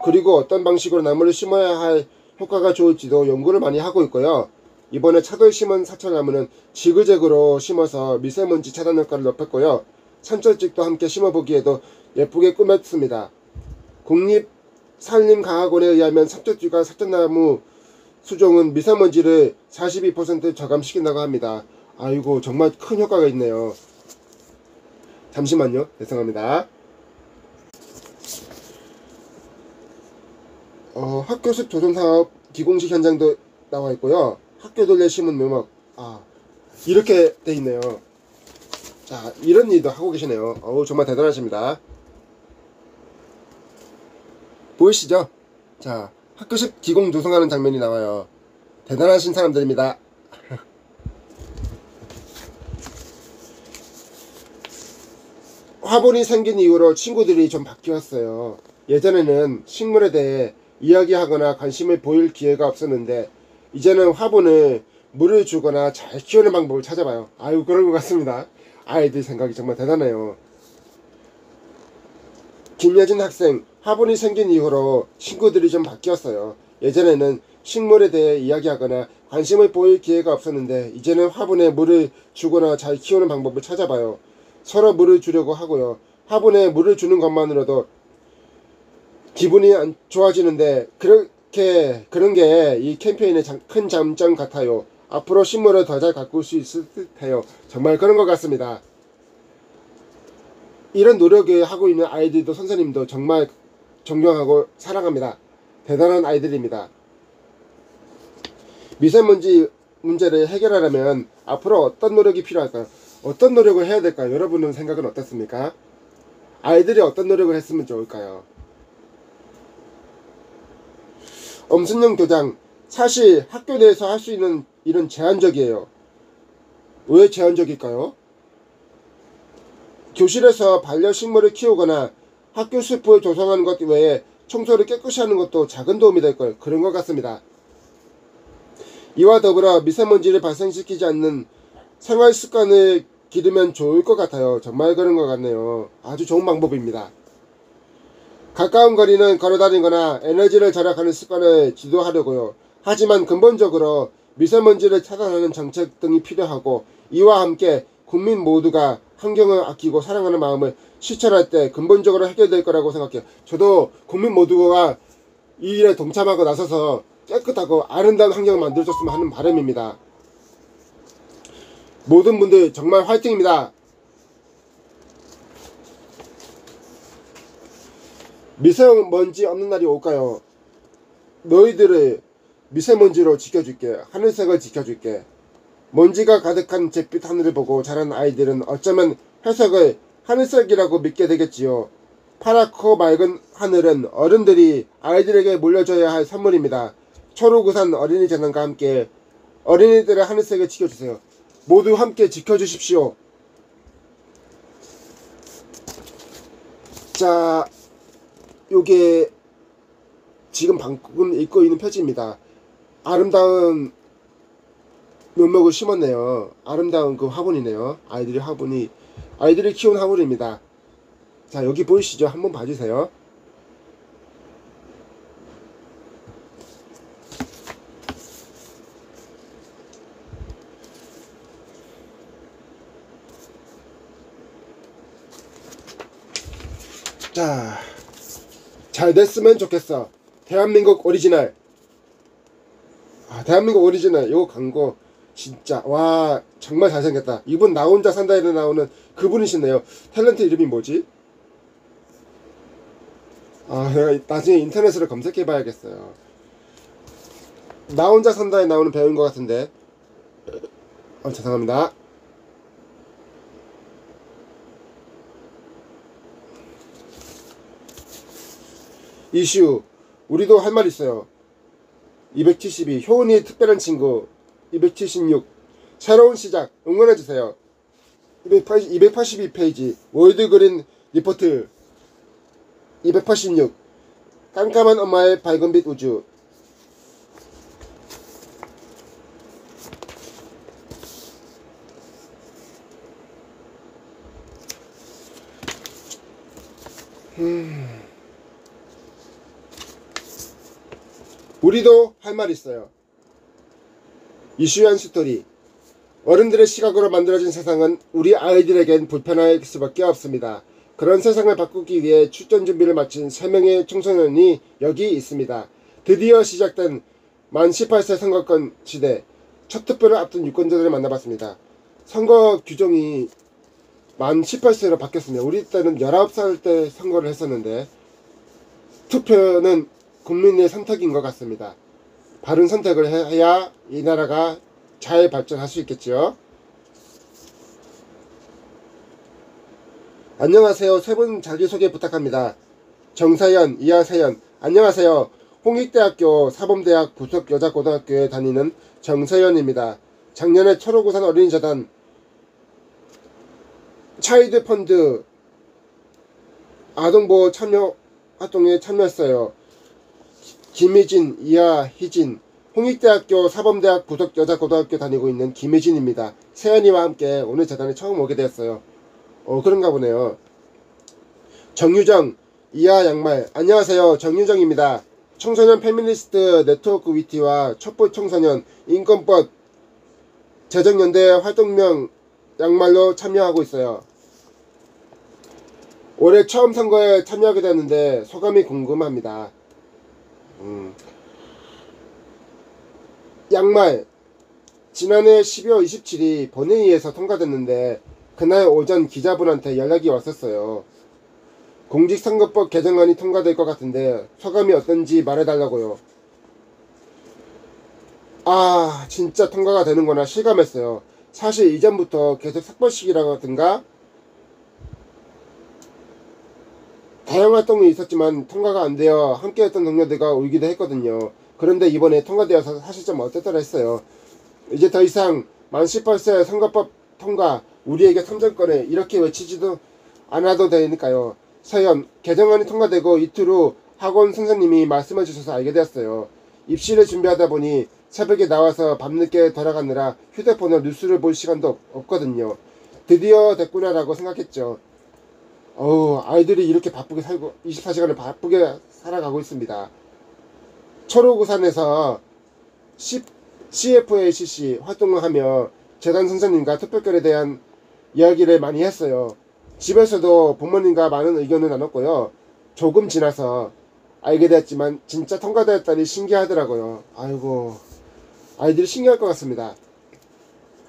그리고 어떤 방식으로 나무를 심어야 할 효과가 좋을지도 연구를 많이 하고 있고요. 이번에 차도에 심은 사철나무는 지그재그로 심어서 미세먼지 차단 효과를 높였고요. 산철찍도 함께 심어보기에도 예쁘게 꾸몄습니다. 국립산림과학원에 의하면 산철쥐가 사철나무 수종은 미세먼지를 42% 저감시킨다고 합니다. 아이고, 정말 큰 효과가 있네요. 잠시만요. 죄송합니다. 학교 숲 조성사업 기공식 현장도 나와 있고요. 학교들 내 심은 묘목, 이렇게 돼 있네요. 자, 이런 일도 하고 계시네요. 정말 대단하십니다. 보이시죠? 자, 학교식 기공 조성하는 장면이 나와요. 대단하신 사람들입니다. 화분이 생긴 이후로 친구들이 좀 바뀌었어요. 예전에는 식물에 대해 이야기하거나 관심을 보일 기회가 없었는데 이제는 화분을 물을 주거나 잘 키우는 방법을 찾아봐요. 아유, 그런 것 같습니다. 아이들 생각이 정말 대단해요. 김여진 학생, 화분이 생긴 이후로 친구들이 좀 바뀌었어요. 예전에는 식물에 대해 이야기하거나 관심을 보일 기회가 없었는데 이제는 화분에 물을 주거나 잘 키우는 방법을 찾아봐요. 서로 물을 주려고 하고요. 화분에 물을 주는 것만으로도 기분이 안 좋아지는데 그런 게 이 캠페인의 큰 장점 같아요. 앞으로 식물을 더 잘 가꿀 수 있을 듯해요. 정말 그런 것 같습니다. 이런 노력을 하고 있는 아이들도 선생님도 정말 존경하고 사랑합니다. 대단한 아이들입니다. 미세먼지 문제를 해결하려면 앞으로 어떤 노력이 필요할까요? 어떤 노력을 해야 될까요? 여러분은 생각은 어떻습니까? 아이들이 어떤 노력을 했으면 좋을까요? 엄순영 교장, 사실 학교 내에서 할 수 있는 일은 제한적이에요. 왜 제한적일까요? 교실에서 반려식물을 키우거나 학교 숲을 조성하는 것 외에 청소를 깨끗이 하는 것도 작은 도움이 될 거예요. 그런 것 같습니다. 이와 더불어 미세먼지를 발생시키지 않는 생활 습관을 기르면 좋을 것 같아요. 정말 그런 것 같네요. 아주 좋은 방법입니다. 가까운 거리는 걸어다니거나 에너지를 절약하는 습관을 지도하려고요. 하지만 근본적으로 미세먼지를 차단하는 정책 등이 필요하고 이와 함께 국민 모두가 환경을 아끼고 사랑하는 마음을 실천할 때 근본적으로 해결될 거라고 생각해요. 저도 국민 모두가 이 일에 동참하고 나서서 깨끗하고 아름다운 환경을 만들어줬으면 하는 바람입니다. 모든 분들 정말 화이팅입니다. 미세먼지 없는 날이 올까요? 너희들을 미세먼지로 지켜줄게. 하늘색을 지켜줄게. 먼지가 가득한 잿빛 하늘을 보고 자란 아이들은 어쩌면 회색을 하늘색이라고 믿게 되겠지요. 파랗고 맑은 하늘은 어른들이 아이들에게 물려줘야 할 선물입니다. 초록우산 어린이재단과 함께 어린이들의 하늘색을 지켜주세요. 모두 함께 지켜주십시오. 자, 요게 지금 방금 읽고 있는 표지입니다. 아름다운 묘목을 심었네요. 아름다운 그 화분이네요. 아이들이 키운 화분입니다. 자, 여기 보이시죠? 한번 봐주세요. 자, 잘 됐으면 좋겠어. 대한민국 오리지널. 대한민국 오리지널. 요거 광고 진짜 와 정말 잘생겼다. 이분 나 혼자 산다에 나오는 그분이시네요. 탤런트 이름이 뭐지? 내가 나중에 인터넷으로 검색해 봐야겠어요. 나 혼자 산다에 나오는 배우인 것 같은데. 죄송합니다. 이슈. 우리도 할 말 있어요. 272. 효은이의 특별한 친구. 276. 새로운 시작. 응원해주세요. 282페이지. 월드그린 리포트. 286. 깜깜한 엄마의 밝은빛 우주. 우리도 할 말 있어요. 이슈한 스토리. 어른들의 시각으로 만들어진 세상은 우리 아이들에겐 불편할 수밖에 없습니다. 그런 세상을 바꾸기 위해 출전 준비를 마친 3명의 청소년이 여기 있습니다. 드디어 시작된 만 18세 선거권 시대. 첫 투표를 앞둔 유권자들을 만나봤습니다. 선거 규정이 만 18세로 바뀌었습니다. 우리 때는 19살 때 선거를 했었는데 투표는 국민의 선택인 것 같습니다. 바른 선택을 해야 이 나라가 잘 발전할 수 있겠죠. 안녕하세요. 세 분 자기소개 부탁합니다. 정사연, 이하세연. 안녕하세요. 홍익대학교 사범대학 부속 여자고등학교에 다니는 정사연입니다. 작년에 초록우산 어린이재단 차일드펀드 아동보호 참여 활동에 참여했어요. 김희진, 이하희진. 홍익대학교 사범대학 부속 여자고등학교 다니고 있는 김혜진입니다. 세연이와 함께 오늘 재단에 처음 오게 되었어요. 그런가 보네요. 정유정, 이하 양말. 안녕하세요. 정유정입니다. 청소년 페미니스트 네트워크 위티와 촛불 청소년 인권법 재정연대 활동명 양말로 참여하고 있어요. 올해 처음 선거에 참여하게 되었는데 소감이 궁금합니다. 양말. 지난해 12월 27일 본회의에서 통과됐는데 그날 오전 기자분한테 연락이 왔었어요. 공직선거법 개정안이 통과될 것 같은데 소감이 어떤지 말해달라고요. 진짜 통과가 되는구나 실감했어요. 사실 이전부터 계속 삭발식이라든가 다양한 활동이 있었지만 통과가 안되어 함께했던 동료들과 울기도 했거든요. 그런데 이번에 통과되어서 사실 좀 어땠더라 했어요. 이제 더 이상 만 18세 선거법 통과, 우리에게 참정권에 이렇게 외치지도 않아도 되니까요. 서연, 개정안이 통과되고 이틀 후 학원 선생님이 말씀해 주셔서 알게 되었어요. 입시를 준비하다 보니 새벽에 나와서 밤늦게 돌아가느라 휴대폰으로 뉴스를 볼 시간도 없거든요. 드디어 됐구나 라고 생각했죠. 아이들이 이렇게 바쁘게 살고 24시간을 바쁘게 살아가고 있습니다. 초록우산에서 CFACC 활동을 하며 재단 선생님과 투표결에 대한 이야기를 많이 했어요. 집에서도 부모님과 많은 의견을 나눴고요. 조금 지나서 알게 되었지만 진짜 통과되었다니 신기하더라고요. 아이고, 아이들이 신기할 것 같습니다.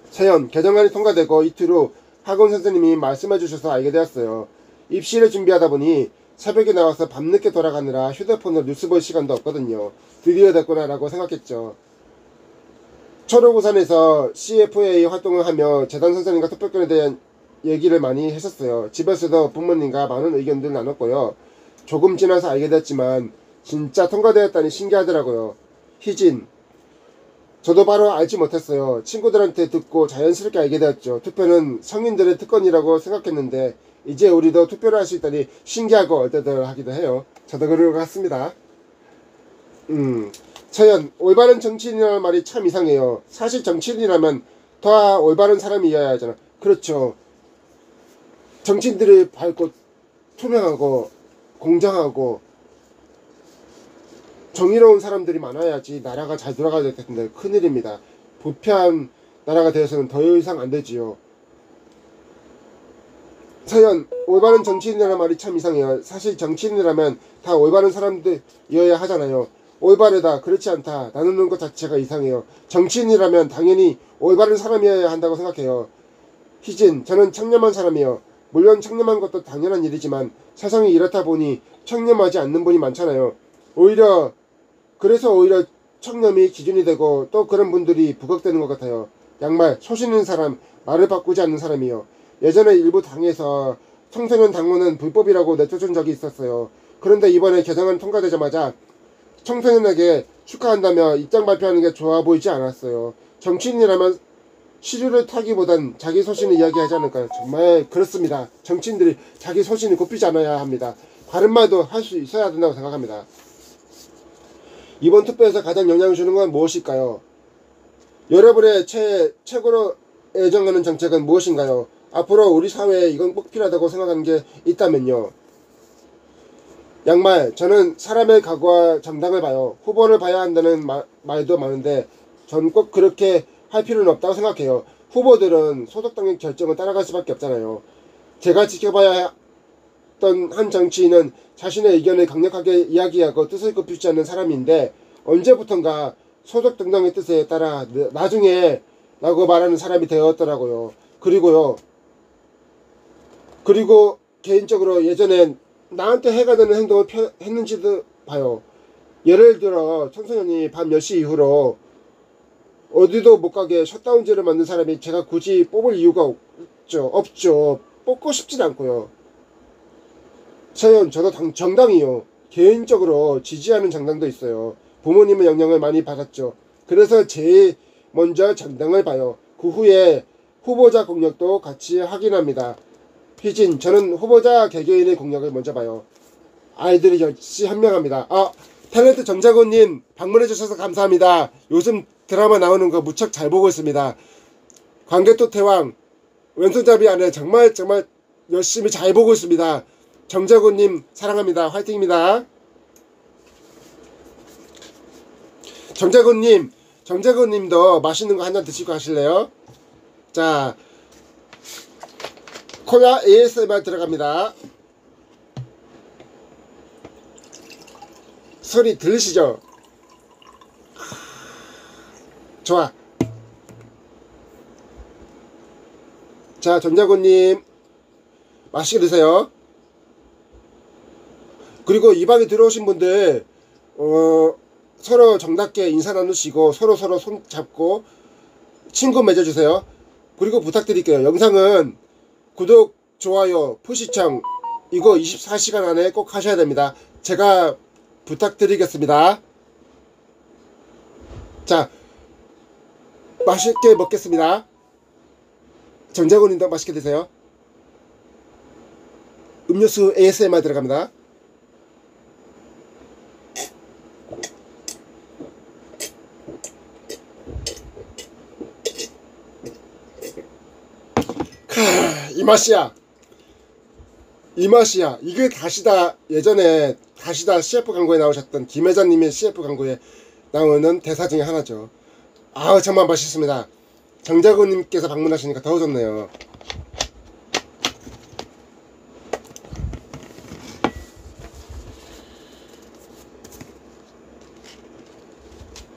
세연, 개정안이 통과되고 이틀 후 학원 선생님이 말씀해 주셔서 알게 되었어요. 입시를 준비하다 보니 새벽에 나와서 밤늦게 돌아가느라 휴대폰으로 뉴스 볼 시간도 없거든요. 드디어 됐구나 라고 생각했죠. 초록우산에서 CFA 활동을 하며 재단 선생님과 투표권에 대한 얘기를 많이 했었어요. 집에서도 부모님과 많은 의견들을 나눴고요. 조금 지나서 알게 됐지만 진짜 통과되었다니 신기하더라고요. 희진, 저도 바로 알지 못했어요. 친구들한테 듣고 자연스럽게 알게 되었죠. 투표는 성인들의 특권이라고 생각했는데 이제 우리도 투표를 할 수 있다니 신기하고 얼떨떨하기도 해요. 저도 그럴 것 같습니다. 서연, 올바른 정치인이라는 말이 참 이상해요. 사실 정치인이라면 더 올바른 사람이어야 하잖아. 그렇죠. 정치인들이 밝고 투명하고 공정하고 정의로운 사람들이 많아야지 나라가 잘 돌아가야 될 텐데 큰일입니다. 부패한 나라가 되어서는 더 이상 안 되지요. 서연, 올바른 정치인이라는 말이 참 이상해요. 사실 정치인이라면 다 올바른 사람들이어야 하잖아요. 올바르다, 그렇지 않다 나누는 것 자체가 이상해요. 정치인이라면 당연히 올바른 사람이어야 한다고 생각해요. 희진, 저는 청렴한 사람이요. 물론 청렴한 것도 당연한 일이지만 세상이 이렇다 보니 청렴하지 않는 분이 많잖아요. 그래서 오히려 청렴이 기준이 되고 또 그런 분들이 부각되는 것 같아요. 양말, 소신 있는 사람, 말을 바꾸지 않는 사람이요. 예전에 일부 당에서 청소년 당원은 불법이라고 내쫓은 적이 있었어요. 그런데 이번에 개정안 통과되자마자 청소년에게 축하한다며 입장 발표하는 게 좋아 보이지 않았어요. 정치인이라면 시류를 타기보단 자기 소신을 이야기하지 않을까요? 정말 그렇습니다. 정치인들이 자기 소신을 굽히지 않아야 합니다. 바른 말도 할 수 있어야 된다고 생각합니다. 이번 투표에서 가장 영향을 주는 건 무엇일까요? 여러분의 최고로 애정하는 정책은 무엇인가요? 앞으로 우리 사회에 이건 꼭 필요하다고 생각하는 게 있다면요. 양말, 저는 사람의 각오와 정당을 봐요. 후보를 봐야 한다는 말도 많은데 전 꼭 그렇게 할 필요는 없다고 생각해요. 후보들은 소속당의 결정을 따라갈 수밖에 없잖아요. 제가 지켜봐야 했던 한 정치인은 자신의 의견을 강력하게 이야기하고 뜻을 굽히지 않는 사람인데 언제부턴가 소속 정당의 뜻에 따라 나중에 라고 말하는 사람이 되었더라고요. 그리고 개인적으로 예전엔 나한테 해가 되는 행동을 했는지도 봐요. 예를 들어 청소년이 밤 10시 이후로 어디도 못 가게 셧다운제를 만든 사람이 제가 굳이 뽑을 이유가 없죠. 뽑고 싶진 않고요. 서연, 저도 정당이요. 개인적으로 지지하는 정당도 있어요. 부모님의 영향을 많이 받았죠. 그래서 제일 먼저 정당을 봐요. 그 후에 후보자 공약도 같이 확인합니다. 희진, 저는 후보자 개개인의 공약을 먼저 봐요. 아이들이 역시 현명합니다. 탤런트 정자곤님 방문해 주셔서 감사합니다. 요즘 드라마 나오는 거 무척 잘 보고 있습니다. 관객도 대왕, 왼손잡이 안에 정말 열심히 잘 보고 있습니다. 정자곤님 사랑합니다. 화이팅입니다. 정자곤님도 맛있는 거 한 잔 드시고 하실래요? 자, 콜라 ASMR 들어갑니다. 소리 들으시죠? 좋아. 자, 정자곤님 맛있게 드세요. 그리고 이 방에 들어오신 분들 서로 정답게 인사 나누시고 서로 손 잡고 친구 맺어주세요. 그리고 부탁드릴게요. 영상은 구독, 좋아요, 푸시청 이거 24시간 안에 꼭 하셔야 됩니다. 제가 부탁드리겠습니다. 자, 맛있게 먹겠습니다. 정자곤님도 맛있게 드세요. 음료수 ASMR 들어갑니다. 이 맛이야. 이게 다시다. 예전에 다시다 CF 광고에 나오셨던 김혜자님의 CF 광고에 나오는 대사 중에 하나죠. 정말 맛있습니다. 정자곤님께서 방문하시니까 더 좋네요.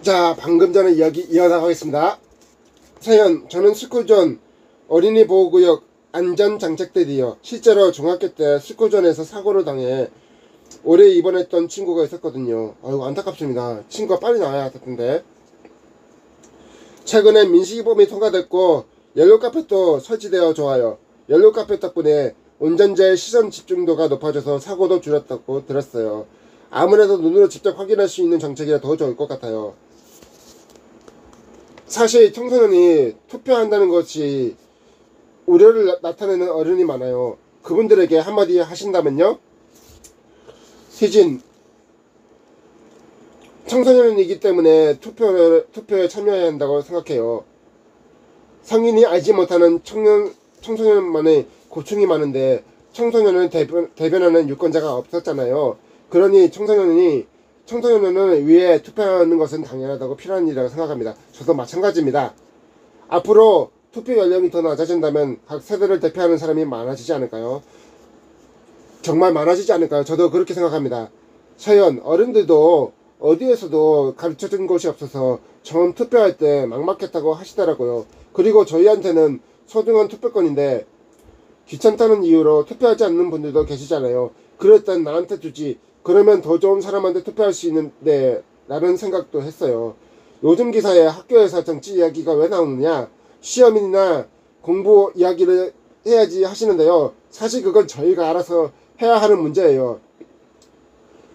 자, 방금 전에 이야기 이어나가겠습니다. 서연, 저는 스쿨존 어린이 보호구역 안전장착들이요. 실제로 중학교 때 스쿨존에서 사고를 당해 오래 입원했던 친구가 있었거든요. 아이고 안타깝습니다. 친구가 빨리 나와야 할 텐데. 최근에 민식이법이 통과됐고 옐로우카펫도 설치되어 좋아요. 옐로우카펫 덕분에 운전자의 시선 집중도가 높아져서 사고도 줄었다고 들었어요. 아무래도 눈으로 직접 확인할 수 있는 정책이라 더 좋을 것 같아요. 사실 청소년이 투표한다는 것이 우려를 나타내는 어른이 많아요. 그분들에게 한마디 하신다면요? 희진, 청소년이기 때문에 투표에 참여해야 한다고 생각해요. 성인이 알지 못하는 청소년만의 고충이 많은데 청소년을 대변하는 유권자가 없었잖아요. 그러니 청소년을 위해 투표하는 것은 당연하다고 필요한 일이라고 생각합니다. 저도 마찬가지입니다. 앞으로 투표 연령이 더 낮아진다면 각 세대를 대표하는 사람이 많아지지 않을까요? 정말 많아지지 않을까요? 저도 그렇게 생각합니다. 서연, 어른들도 어디에서도 가르쳐준 것이 없어서 처음 투표할 때 막막했다고 하시더라고요. 그리고 저희한테는 소중한 투표권인데 귀찮다는 이유로 투표하지 않는 분들도 계시잖아요. 그럴 땐 나한테 주지. 그러면 더 좋은 사람한테 투표할 수 있는데 라는 생각도 했어요. 요즘 기사에 학교에서 정치 이야기가 왜 나오느냐, 시험이나 공부 이야기를 해야지 하시는데요. 사실 그건 저희가 알아서 해야 하는 문제예요.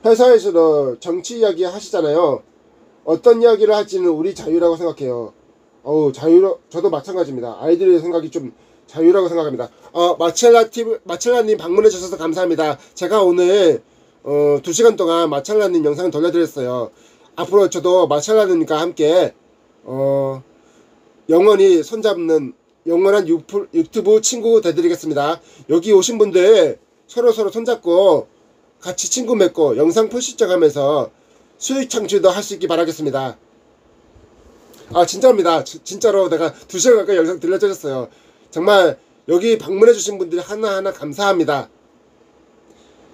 회사에서도 정치 이야기 하시잖아요. 어떤 이야기를 할지는 우리 자유라고 생각해요. 저도 마찬가지입니다. 아이들의 생각이 좀 자유라고 생각합니다. 마첼라님 방문해 주셔서 감사합니다. 제가 오늘 2시간 동안 마첼라님 영상을 돌려드렸어요. 앞으로 저도 마첼라님과 함께 영원히 손잡는 영원한 유튜브 친구 되드리겠습니다. 여기 오신 분들 서로 손잡고 같이 친구 맺고 영상 포시청하면서 수익 창출도 할 수 있기 바라겠습니다. 진짜입니다. 진짜로 내가 2시간 가까이 영상 들려드렸어요. 정말 여기 방문해 주신 분들이 하나하나 감사합니다.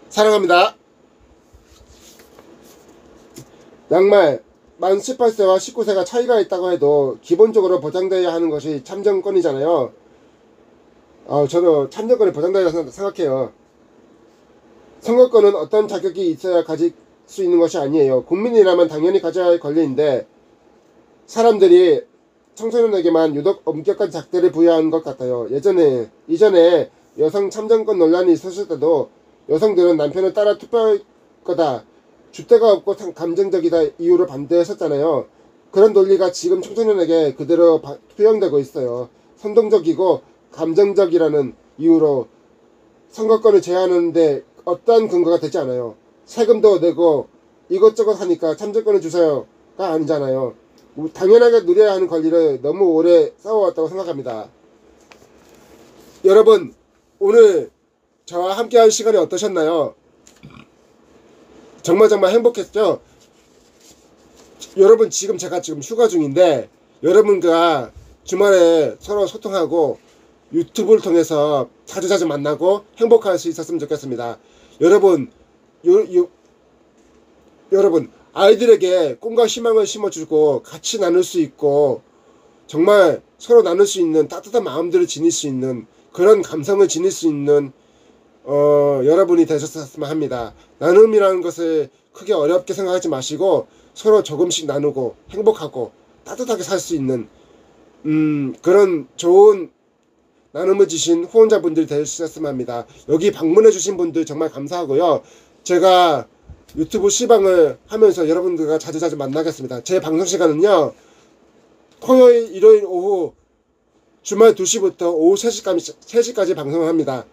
사랑합니다. 양말 만 18세와 19세가 차이가 있다고 해도 기본적으로 보장되어야 하는 것이 참정권이잖아요. 저도 참정권이 보장되어야 생각해요. 선거권은 어떤 자격이 있어야 가질 수 있는 것이 아니에요. 국민이라면 당연히 가져야 할 권리인데 사람들이 청소년에게만 유독 엄격한 잣대를 부여한 것 같아요. 이전에 여성 참정권 논란이 있었을 때도 여성들은 남편을 따라 투표할 거다, 줏대가 없고 감정적이다 이유로 반대했었잖아요. 그런 논리가 지금 청소년에게 그대로 투영되고 있어요. 선동적이고 감정적이라는 이유로 선거권을 제한하는데 어떠한 근거가 되지 않아요. 세금도 내고 이것저것 하니까 참정권을 주세요가 아니잖아요. 당연하게 누려야 하는 권리를 너무 오래 싸워왔다고 생각합니다. 여러분, 오늘 저와 함께한 시간이 어떠셨나요? 정말 행복했죠? 여러분, 제가 지금 휴가 중인데 여러분과 주말에 서로 소통하고 유튜브를 통해서 자주 만나고 행복할 수 있었으면 좋겠습니다. 여러분, 여러분 아이들에게 꿈과 희망을 심어주고 같이 나눌 수 있고 정말 서로 나눌 수 있는 따뜻한 마음들을 지닐 수 있는 그런 감성을 지닐 수 있는 여러분이 되셨으면 합니다. 나눔이라는 것을 크게 어렵게 생각하지 마시고 서로 조금씩 나누고 행복하고 따뜻하게 살 수 있는 그런 좋은 나눔을 주신 후원자분들이 되셨으면 합니다. 여기 방문해 주신 분들 정말 감사하고요. 제가 유튜브 시방을 하면서 여러분들과 자주 만나겠습니다. 제 방송 시간은요, 토요일, 일요일 오후 주말 2시부터 오후 3시까지 방송을 합니다.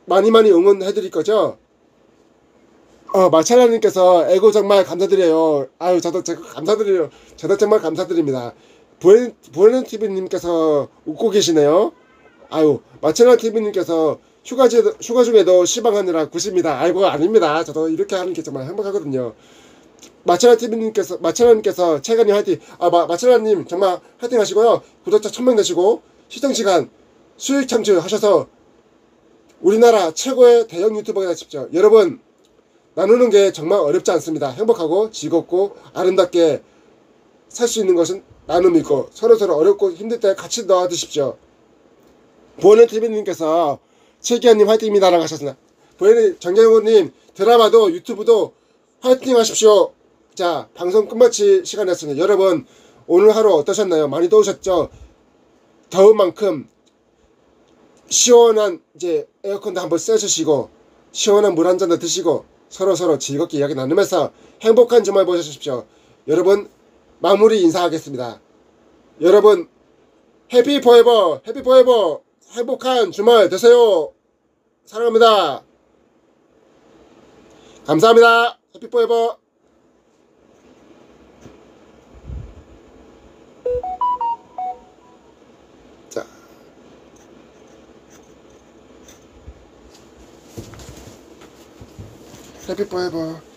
많이 응원해 드릴 거죠? 마찰라님께서 에고 정말 감사드려요. 저도 감사드려요. 저도 정말 감사드립니다. 부에는TV님께서 웃고 계시네요. 마찰라TV님께서 휴가 중에도 시방하느라 구십니다. 아닙니다. 저도 이렇게 하는 게 정말 행복하거든요. 마찰라님께서 최근에 화이팅. 마찰라님 정말 화이팅 하시고요. 구독자 1000명 되시고 시청시간 수익 창출하셔서 우리나라 최고의 대형 유튜버가 되십시오. 여러분, 나누는 게 정말 어렵지 않습니다. 행복하고 즐겁고 아름답게 살 수 있는 것은 나눔이고 서로 어렵고 힘들 때 같이 도와주십시오. 부원은TV님께서 최기환님 화이팅입니다 라고 하셨습니다. 정경호님 드라마도 유튜브도 화이팅 하십시오. 자, 방송 끝마칠 시간 됐습니다. 여러분, 오늘 하루 어떠셨나요? 많이 더우셨죠? 더운 만큼 시원한 이제 에어컨도 한번 쐬주시고 시원한 물 한 잔 더 드시고 서로 즐겁게 이야기 나누면서 행복한 주말 보내십시오. 여러분 마무리 인사하겠습니다. 여러분 해피 포에버 행복한 주말 되세요. 사랑합니다. 감사합니다. 해피 포에버. 자, 해피 포에버.